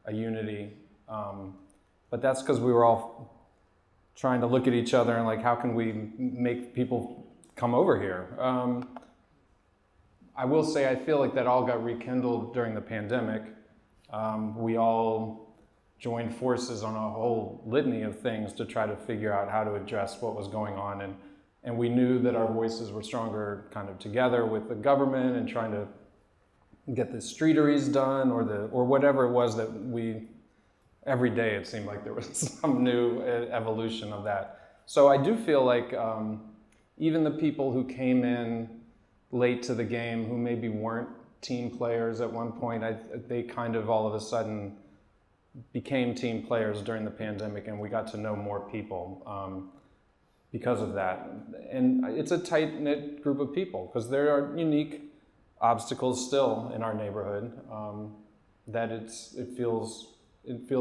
a unity. But but that's because we were all trying to look at each other and like, how can we make people come over here? I will say, I feel like that all got rekindled during the pandemic. We all joined forces on a whole litany of things to try to figure out how to address what was going on. And we knew that our voices were stronger kind of together with the government and trying to get the streeteries done or whatever it was that every day it seemed like there was some new evolution of that. So I do feel like even the people who came in late to the game, who maybe weren't team players at one point, they kind of all of a sudden became team players during the pandemic, and we got to know more people because of that. And it's a tight-knit group of people, because there are unique obstacles still in our neighborhood that it feels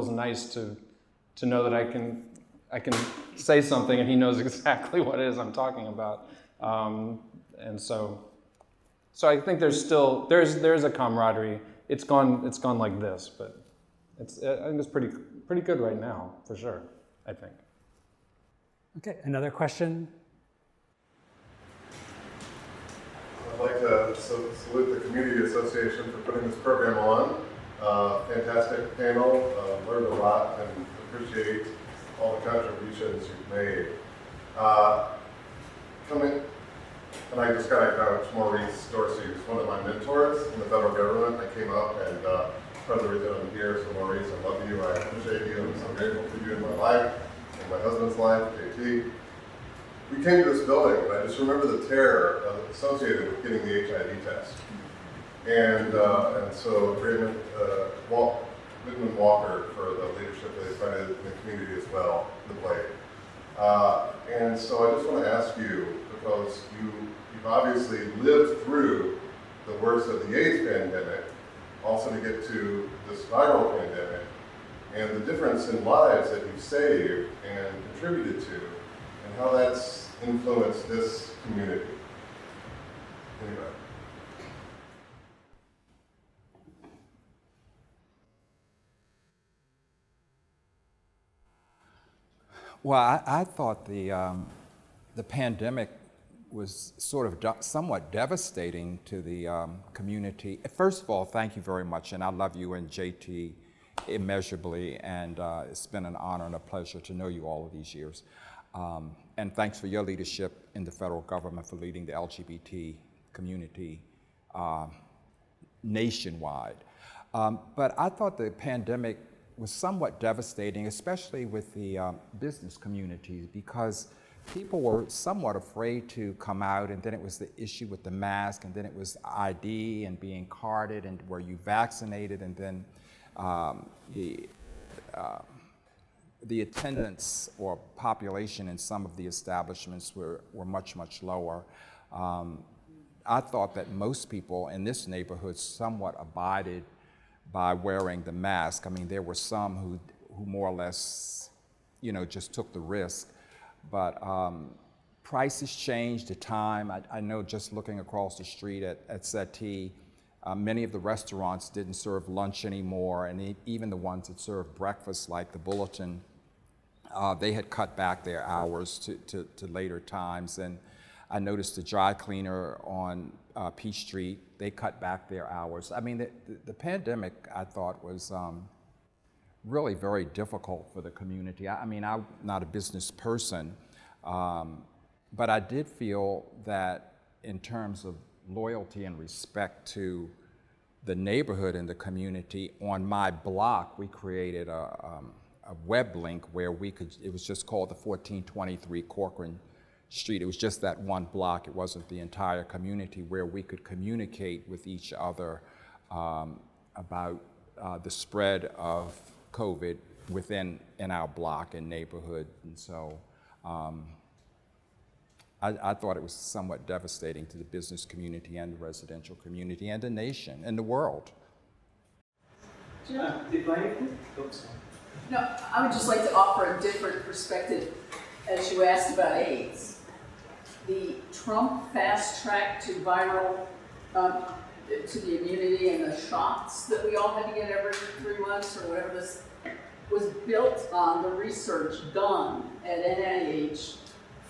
nice to know that I can say something and he knows exactly what it is I'm talking about. And so I think there's a camaraderie. It's gone like this, but I think it's pretty good right now, for sure, I think. Okay, another question? I'd like to salute the Community Association for putting this program on. Fantastic panel, learned a lot and appreciate all the contributions you've made. And I just got to acknowledge Maurice Dorsey, who's one of my mentors in the federal government. I came up, and part of the reason I'm here, so Maurice, I love you, I appreciate you, I'm so grateful for you in my life, in my husband's life, JT. We came to this building, and I just remember the terror associated with getting the HIV test. And so Raymond Whitman Walker for the leadership that they cited in the community as well, the Blade. And so I just want to ask you, because you've obviously lived through the worst of the AIDS pandemic, also to get to this viral pandemic, and the difference in lives that you've saved and contributed to, and how that's influenced this community. Anyway. Well, I thought the pandemic was sort of somewhat devastating to the community. First of all, thank you very much, and I love you and JT immeasurably, and it's been an honor and a pleasure to know you all of these years. And thanks for your leadership in the federal government for leading the LGBT community nationwide. But I thought the pandemic was somewhat devastating, especially with the business community, because people were somewhat afraid to come out, and then it was the issue with the mask, and then it was ID and being carded, and were you vaccinated, and then the attendance or population in some of the establishments were much, much lower. I thought that most people in this neighborhood somewhat abided by wearing the mask. I mean, there were some who more or less, just took the risk. But prices changed, the time. I know just looking across the street at Settee, many of the restaurants didn't serve lunch anymore, and even the ones that served breakfast, like the Bulletin, they had cut back their hours to later times. And I noticed the dry cleaner on Peach Street, they cut back their hours. I mean, the pandemic, I thought, was really very difficult for the community. I mean, I'm not a business person, but I did feel that in terms of loyalty and respect to the neighborhood and the community, on my block, we created a web link where it was just called the 1423 Corcoran Street. It was just that one block. It wasn't the entire community, where we could communicate with each other about the spread of COVID in our block and neighborhood. And so I thought it was somewhat devastating to the business community and the residential community and the nation and the world. No, I would just like to offer a different perspective as you asked about AIDS. The Trump fast track to viral, to the immunity and the shots that we all had to get every 3 months or whatever this was built on the research done at NIH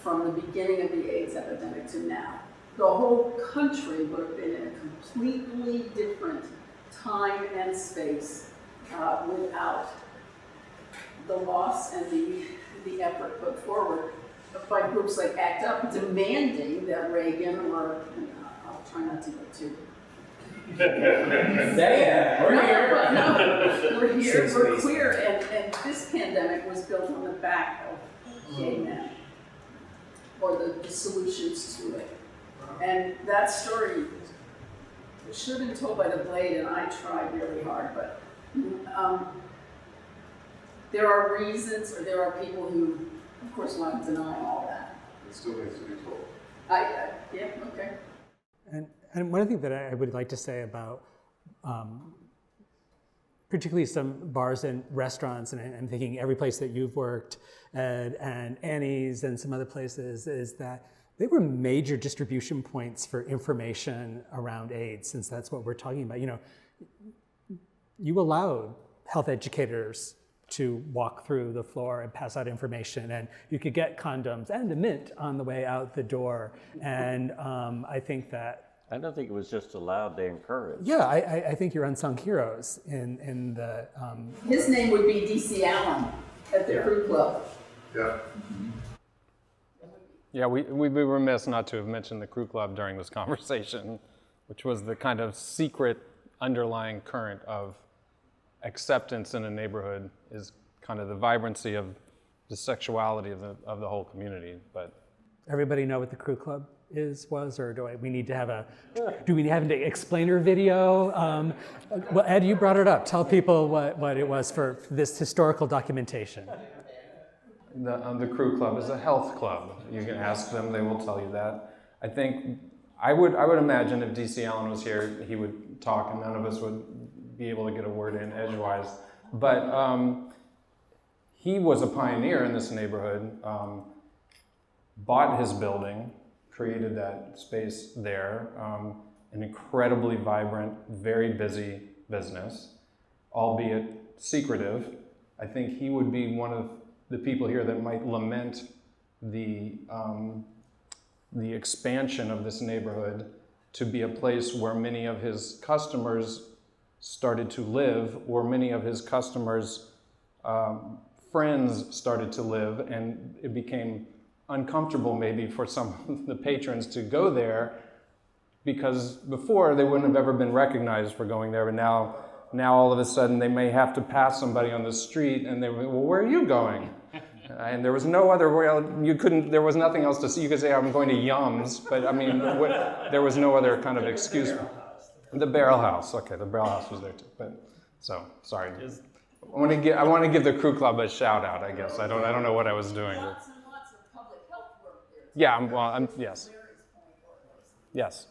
from the beginning of the AIDS epidemic to now. The whole country would have been in a completely different time and space without the loss and the effort put forward by groups like ACT UP demanding that Reagan or, I'll try not to go too. We're here, we're queer, and this pandemic was built on the back of gay men, or the solutions to it. And that story should have been told by the Blade, and I tried really hard, but there are reasons, or there are people who, of course, want to deny all that. It still needs to be told. Yeah, okay. And one thing that I would like to say about particularly some bars and restaurants, and I'm thinking every place that you've worked and Annie's and some other places, is that they were major distribution points for information around AIDS, since that's what we're talking about. You know, you allowed health educators to walk through the floor and pass out information, and you could get condoms and a mint on the way out the door. And I think that I don't think it was just allowed, they encouraged. yeah, I think you're unsung heroes in the. His name would be DC Allen at the Crew Club. Yeah. Yeah, we'd be remiss not to have mentioned the Crew Club during this conversation, which was the kind of secret underlying current of acceptance in a neighborhood, is kind of the vibrancy of the sexuality of the whole community. But Everybody know what the Crew Club was, or do we need to have an explainer video? Well, Ed, you brought it up. Tell people what it was for this historical documentation. the Crew Club is a health club. You can ask them; they will tell you that. I think I would imagine if DC Allen was here, he would talk, and none of us would be able to get a word in edgewise. But he was a pioneer in this neighborhood. Bought his building, created that space there, an incredibly vibrant, very busy business, albeit secretive. I think he would be one of the people here that might lament the expansion of this neighborhood to be a place where many of his customers started to live, or many of his customers' friends started to live, and it became uncomfortable maybe for some of the patrons to go there, because before they wouldn't have ever been recognized for going there, but now all of a sudden they may have to pass somebody on the street and they were, well, where are you going? And there was no other, there was nothing else to see. You could say, I'm going to Yums, but I mean, there was no other kind of excuse. The Barrel House, okay, the Barrel House was there too, but, so, sorry. I want to give the Crew Club a shout out, I guess. I don't know what I was doing. Lots and lots of public health work there. Yeah, yes. Yes.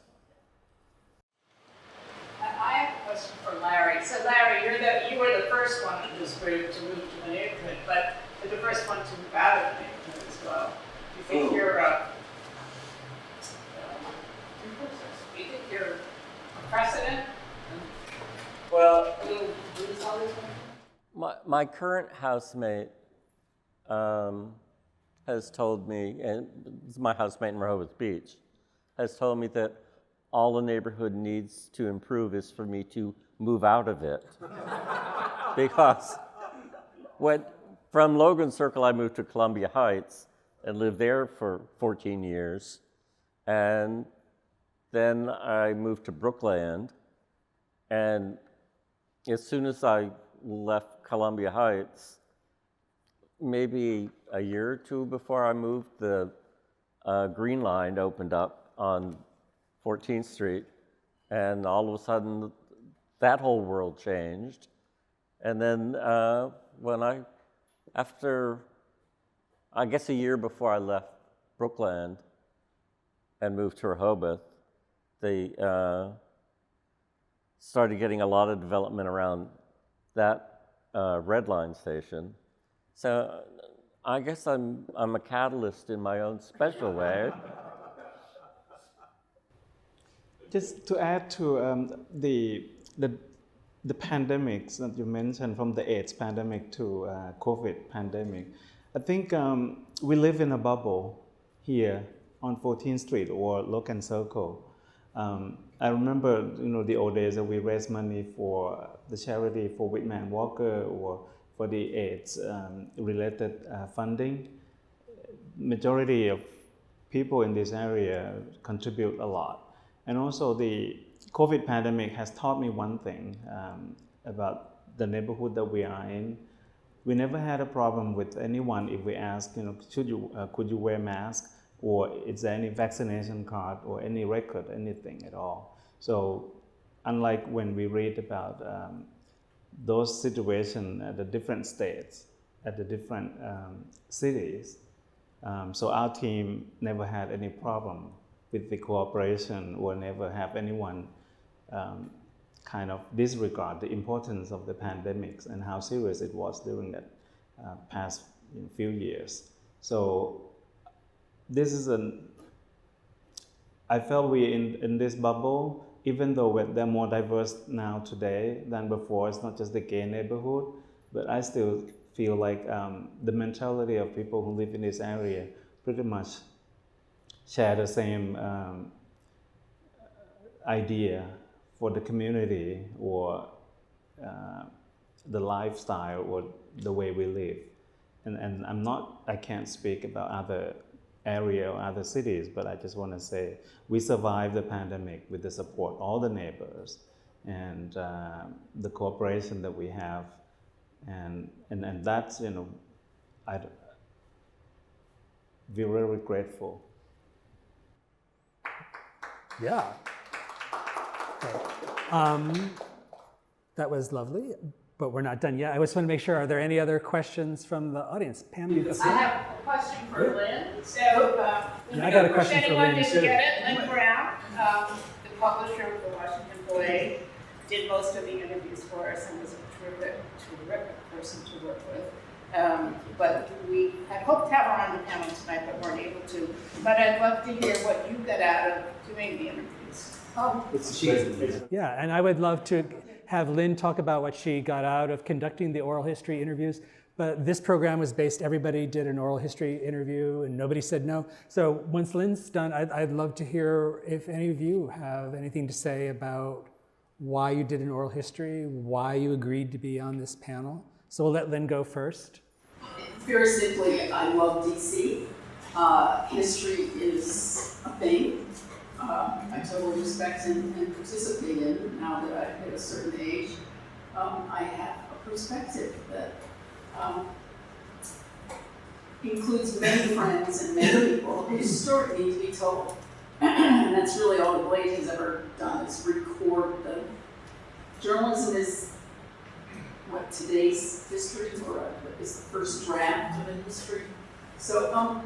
I have a question for Larry. So Larry, you were the first one in this group to move to the neighborhood, but you're the first one to move out of the neighborhood as well. Do you think you're a precedent? Well, my current housemate has told me, and this is my housemate in Rehoboth Beach, has told me that all the neighborhood needs to improve is for me to move out of it. Because from Logan Circle, I moved to Columbia Heights and lived there for 14 years. And then I moved to Brookland. And as soon as I left Columbia Heights, maybe a year or two before I moved, the Green Line opened up on 14th Street, and all of a sudden that whole world changed. And then after I guess a year before I left Brookland and moved to Rehoboth, they started getting a lot of development around that Red Line station. So I guess I'm a catalyst in my own special way. Just to add to the the pandemics that you mentioned, from the AIDS pandemic to COVID pandemic, I think we live in a bubble here on 14th Street or Logan Circle. I remember, the old days that we raised money for the charity for Whitman Walker or for the AIDS related funding. Majority of people in this area contribute a lot. And also the COVID pandemic has taught me one thing about the neighborhood that we are in. We never had a problem with anyone if we ask, could you wear a mask, or is there any vaccination card or any record, anything at all. So unlike when we read about those situations at the different states, at the different cities, so our team never had any problem with the cooperation or never have anyone kind of disregard the importance of the pandemics and how serious it was during that past few years. So this is I felt we in this bubble, even though they're more diverse now today than before. It's not just the gay neighborhood, but I still feel like the mentality of people who live in this area pretty much share the same idea for the community or the lifestyle or the way we live. And I can't speak about other area or other cities, but I just want to say we survived the pandemic with the support, all the neighbors, and the cooperation that we have, and that's, we're very grateful. Yeah. That was lovely, but we're not done yet. I just want to make sure, are there any other questions from the audience? Pam, you go I first. have a question for Lynn. So, I got a question for anyone Lynn, didn't too. get it, Lynn Brown, the publisher of the Washington Blade, did most of the interviews for us and was a terrific person to work with. But we had hoped to have her on the panel tonight, but weren't able to. But I'd love to hear what you got out of doing the interviews. Yeah, and I would love to have Lynn talk about what she got out of conducting the oral history interviews. But this program was based, everybody did an oral history interview and nobody said no. So once Lynn's done, I'd love to hear if any of you have anything to say about why you did an oral history, why you agreed to be on this panel. So we'll let Lynn go first. Very simply, I love DC. History is a thing. I totally respect and participate in now that I've hit a certain age. I have a perspective that includes many friends and many people whose story need to be told. And that's really all the Blade has ever done, is record the journalism is what today's history, or is the first draft of a history. So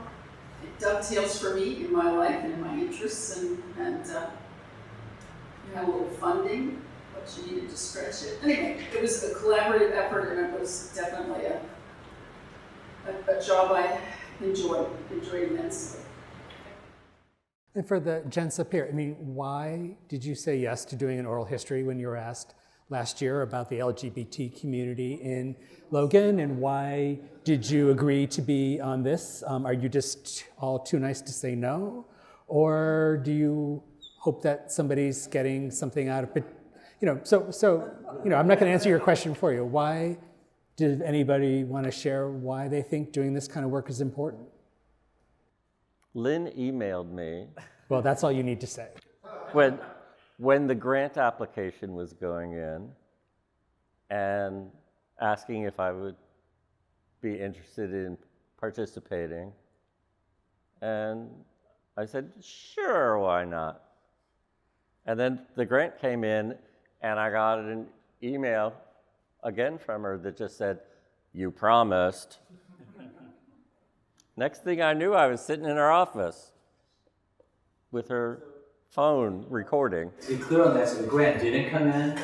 it dovetails for me in my life and in my interests, and you have a little funding, but you needed to stretch it. Anyway, it was a collaborative effort, and it was definitely a job I enjoyed immensely. And for the gents up here, why did you say yes to doing an oral history when you were asked last year about the LGBT community in Logan, and why did you agree to be on this? Are you just all too nice to say no? Or do you hope that somebody's getting something out of it? I'm not gonna answer your question for you. Why did anybody want to share why they think doing this kind of work is important? Lynn emailed me. Well, that's all you need to say. When the grant application was going in and asking if I would be interested in participating, and I said, sure, why not? And then the grant came in and I got an email again from her that just said, you promised. Next thing I knew, I was sitting in her office with her phone recording. To be clear on that, so the grant didn't come in.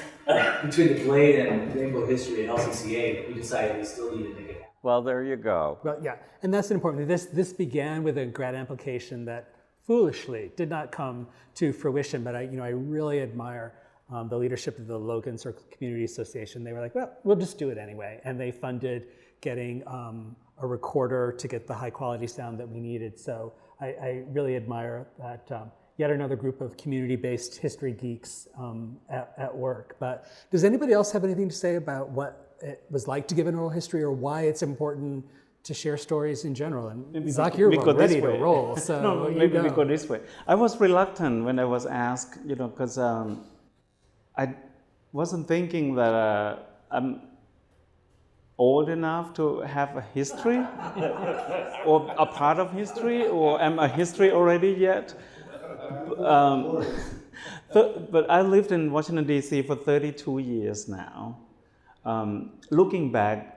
Between the Blade and Rainbow History and LCCA, we decided we still needed to make it happen. Well, there you go. Well, yeah, and that's important. This began with a grant application that foolishly did not come to fruition, but I really admire the leadership of the Logan Circle Community Association, they were like, well, we'll just do it anyway. And they funded getting a recorder to get the high quality sound that we needed. So I really admire that yet another group of community-based history geeks at work. But does anybody else have anything to say about what it was like to give an oral history, or why it's important to share stories in general? And Zach, you're ready to roll. So no, maybe we go this way. I was reluctant when I was asked, because I wasn't thinking that I'm old enough to have a history or a part of history, or am a history already yet. But I lived in Washington, D.C. for 32 years now. Looking back,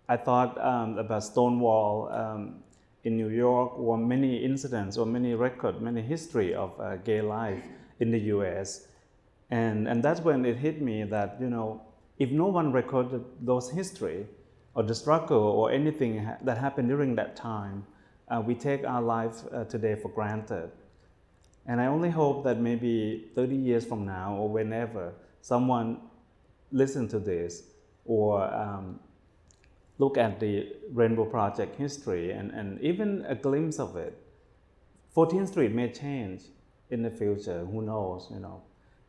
I thought about Stonewall in New York, or many incidents, or many records, many history of gay life in the U.S. And that's when it hit me that, if no one recorded those history or the struggle or anything that happened during that time, we take our life today for granted. And I only hope that maybe 30 years from now, or whenever, someone listen to this or look at the Rainbow Project history and even a glimpse of it. 14th Street may change in the future, who knows,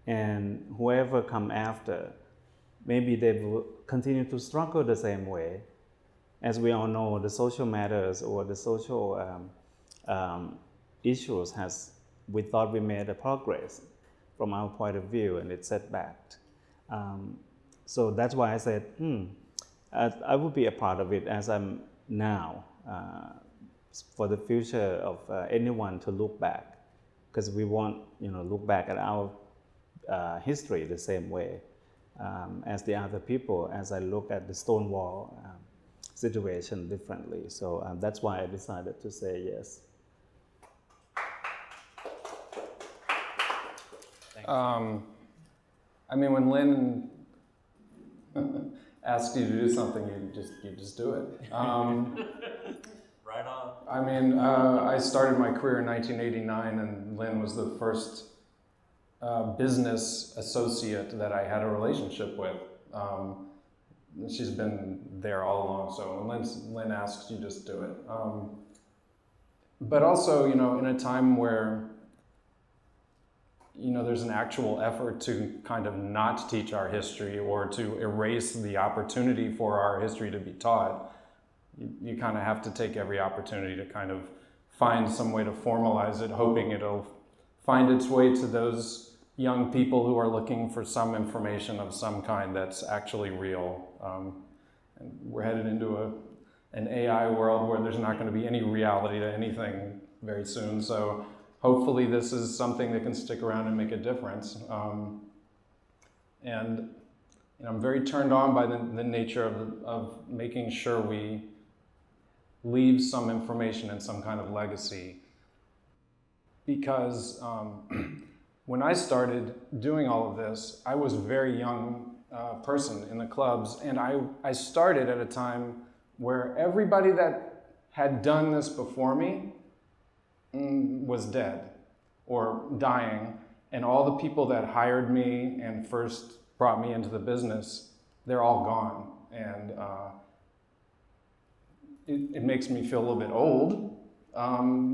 and whoever come after, maybe they will continue to struggle the same way. As we all know, the social matters or the social issues we thought we made a progress from our point of view, and it's set back. So that's why I said, I will be a part of it as I'm now, for the future of anyone to look back, because we want, look back at our history the same way as the other people, as I look at the Stonewall situation differently. So that's why I decided to say yes. When Lynn asks you to do something, you just do it. Right on. I started my career in 1989, and Lynn was the first business associate that I had a relationship with. She's been there all along, so when Lynn asks, you just do it. But also, in a time where there's an actual effort to kind of not teach our history or to erase the opportunity for our history to be taught, you kind of have to take every opportunity to kind of find some way to formalize it, hoping it'll find its way to those young people who are looking for some information of some kind that's actually real. And we're headed into an AI world where there's not going to be any reality to anything very soon. So hopefully this is something that can stick around and make a difference. And I'm very turned on by the nature of making sure we leave some information and some kind of legacy. Because when I started doing all of this, I was a very young person in the clubs, and I started at a time where everybody that had done this before me was dead or dying, and all the people that hired me and first brought me into the business, they're all gone. And it makes me feel a little bit old,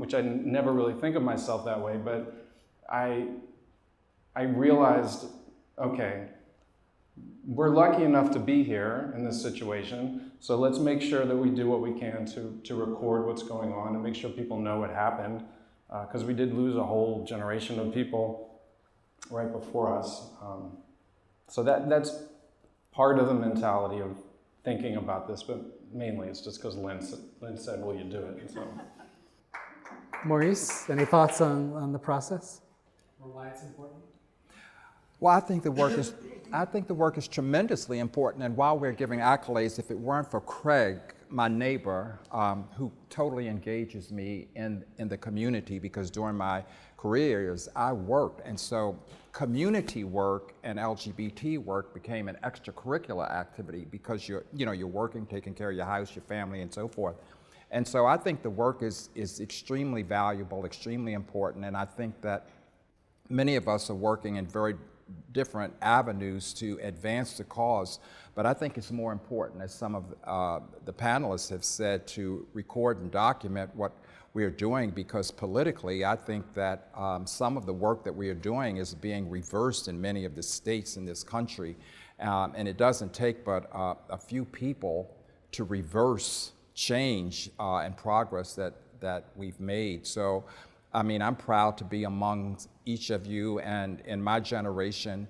which I never really think of myself that way, but I realized, okay, we're lucky enough to be here in this situation, so let's make sure that we do what we can to record what's going on and make sure people know what happened, because we did lose a whole generation of people right before us. So that's part of the mentality of thinking about this, but mainly it's just because Lynn said, will you do it? So. Maurice, any thoughts on the process or why it's important? Well, I think the work is tremendously important. And while we're giving accolades, if it weren't for Craig, my neighbor, who totally engages me in the community, because during my career years I worked, and so community work and LGBT work became an extracurricular activity because you're working, taking care of your house, your family, and so forth. And so I think the work is extremely valuable, extremely important, and I think that many of us are working in very different avenues to advance the cause. But I think it's more important, as some of the panelists have said, to record and document what we are doing, because politically, I think that some of the work that we are doing is being reversed in many of the states in this country. And it doesn't take but a few people to reverse change and progress that we've made. So, I mean, I'm proud to be among each of you, and in my generation,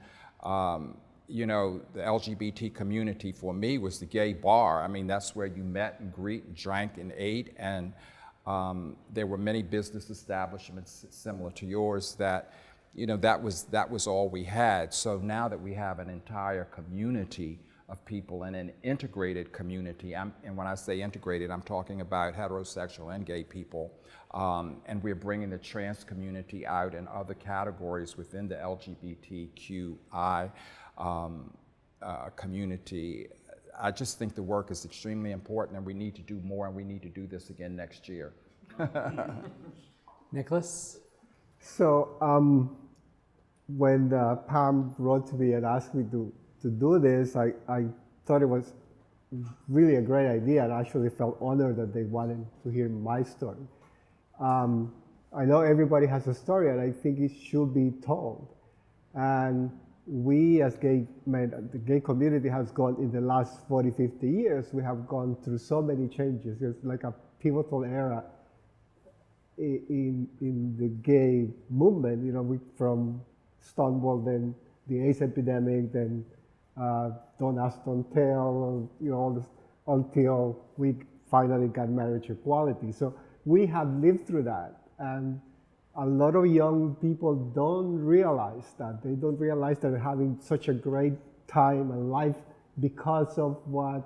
you know, the LGBT community for me was the gay bar. I mean, that's where you met and greet and drank and ate, and there were many business establishments similar to yours that, you know, that was all we had. So now that we have an entire community of people and an integrated community, and when I say integrated, I'm talking about heterosexual and gay people, and we're bringing the trans community out and other categories within the LGBTQI community. I just think the work is extremely important, and we need to do more, and we need to do this again next year. Nicolas? So when Pam wrote to me and asked me to do this, I thought it was really a great idea, and I actually felt honored that they wanted to hear my story. I know everybody has a story, and I think it should be told. And we as gay men, the gay community has gone, in the last 40, 50 years, we have gone through so many changes. It's like a pivotal era in the gay movement, you know, from Stonewall, then the AIDS epidemic, then Don't Ask, Don't Tell, you know, all this, until we finally got marriage equality. So we have lived through that, and a lot of young people don't realize that. They don't realize that they're having such a great time and life because of what,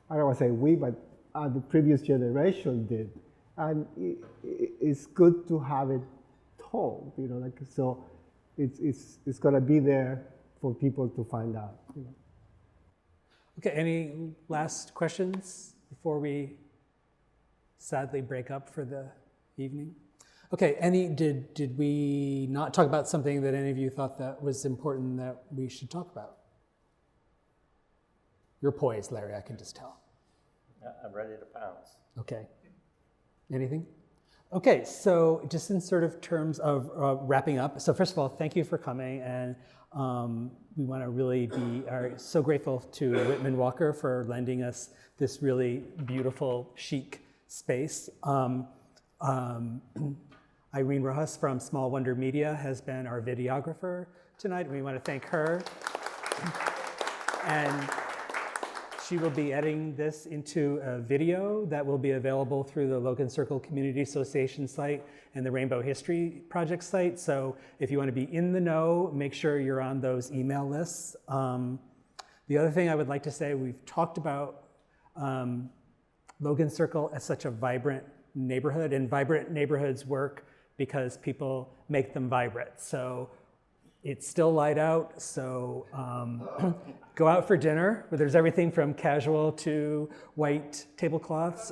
I don't want to say we, but the previous generation did. And it's good to have it told, you know, like, so it's gonna be there for people to find out. You know. Okay, any last questions before we sadly break up for the evening? Okay, did we not talk about something that any of you thought that was important that we should talk about? You're poised, Larry, I can just tell. I'm ready to pounce. Okay. Anything? Okay, so just in sort of terms of wrapping up, so first of all, thank you for coming, and we want to really are so grateful to Whitman Walker for lending us this really beautiful, chic space. Irene Rojas from Small Wonder Media has been our videographer tonight, and we want to thank her. And she will be editing this into a video that will be available through the Logan Circle Community Association site and the Rainbow History Project site. So if you want to be in the know, make sure you're on those email lists. The other thing I would like to say, we've talked about Logan Circle as such a vibrant neighborhood, and vibrant neighborhoods work because people make them vibrant. So it's still light out, so go out for dinner, where there's everything from casual to white tablecloths.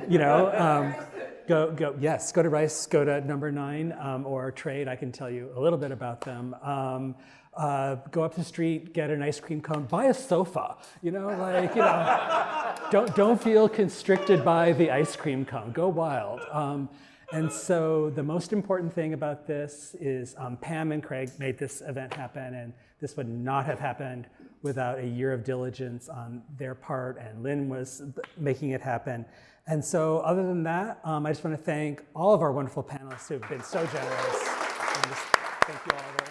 You know, go to Rice, go to number 9, or Trade. I can tell you a little bit about them. Go up the street, get an ice cream cone, buy a sofa. You know, like, you know, don't feel constricted by the ice cream cone. Go wild. And so the most important thing about this is Pam and Craig made this event happen, and this would not have happened without a year of diligence on their part, and Lynn was making it happen. And so other than that, I just want to thank all of our wonderful panelists who have been so generous. And just thank you all.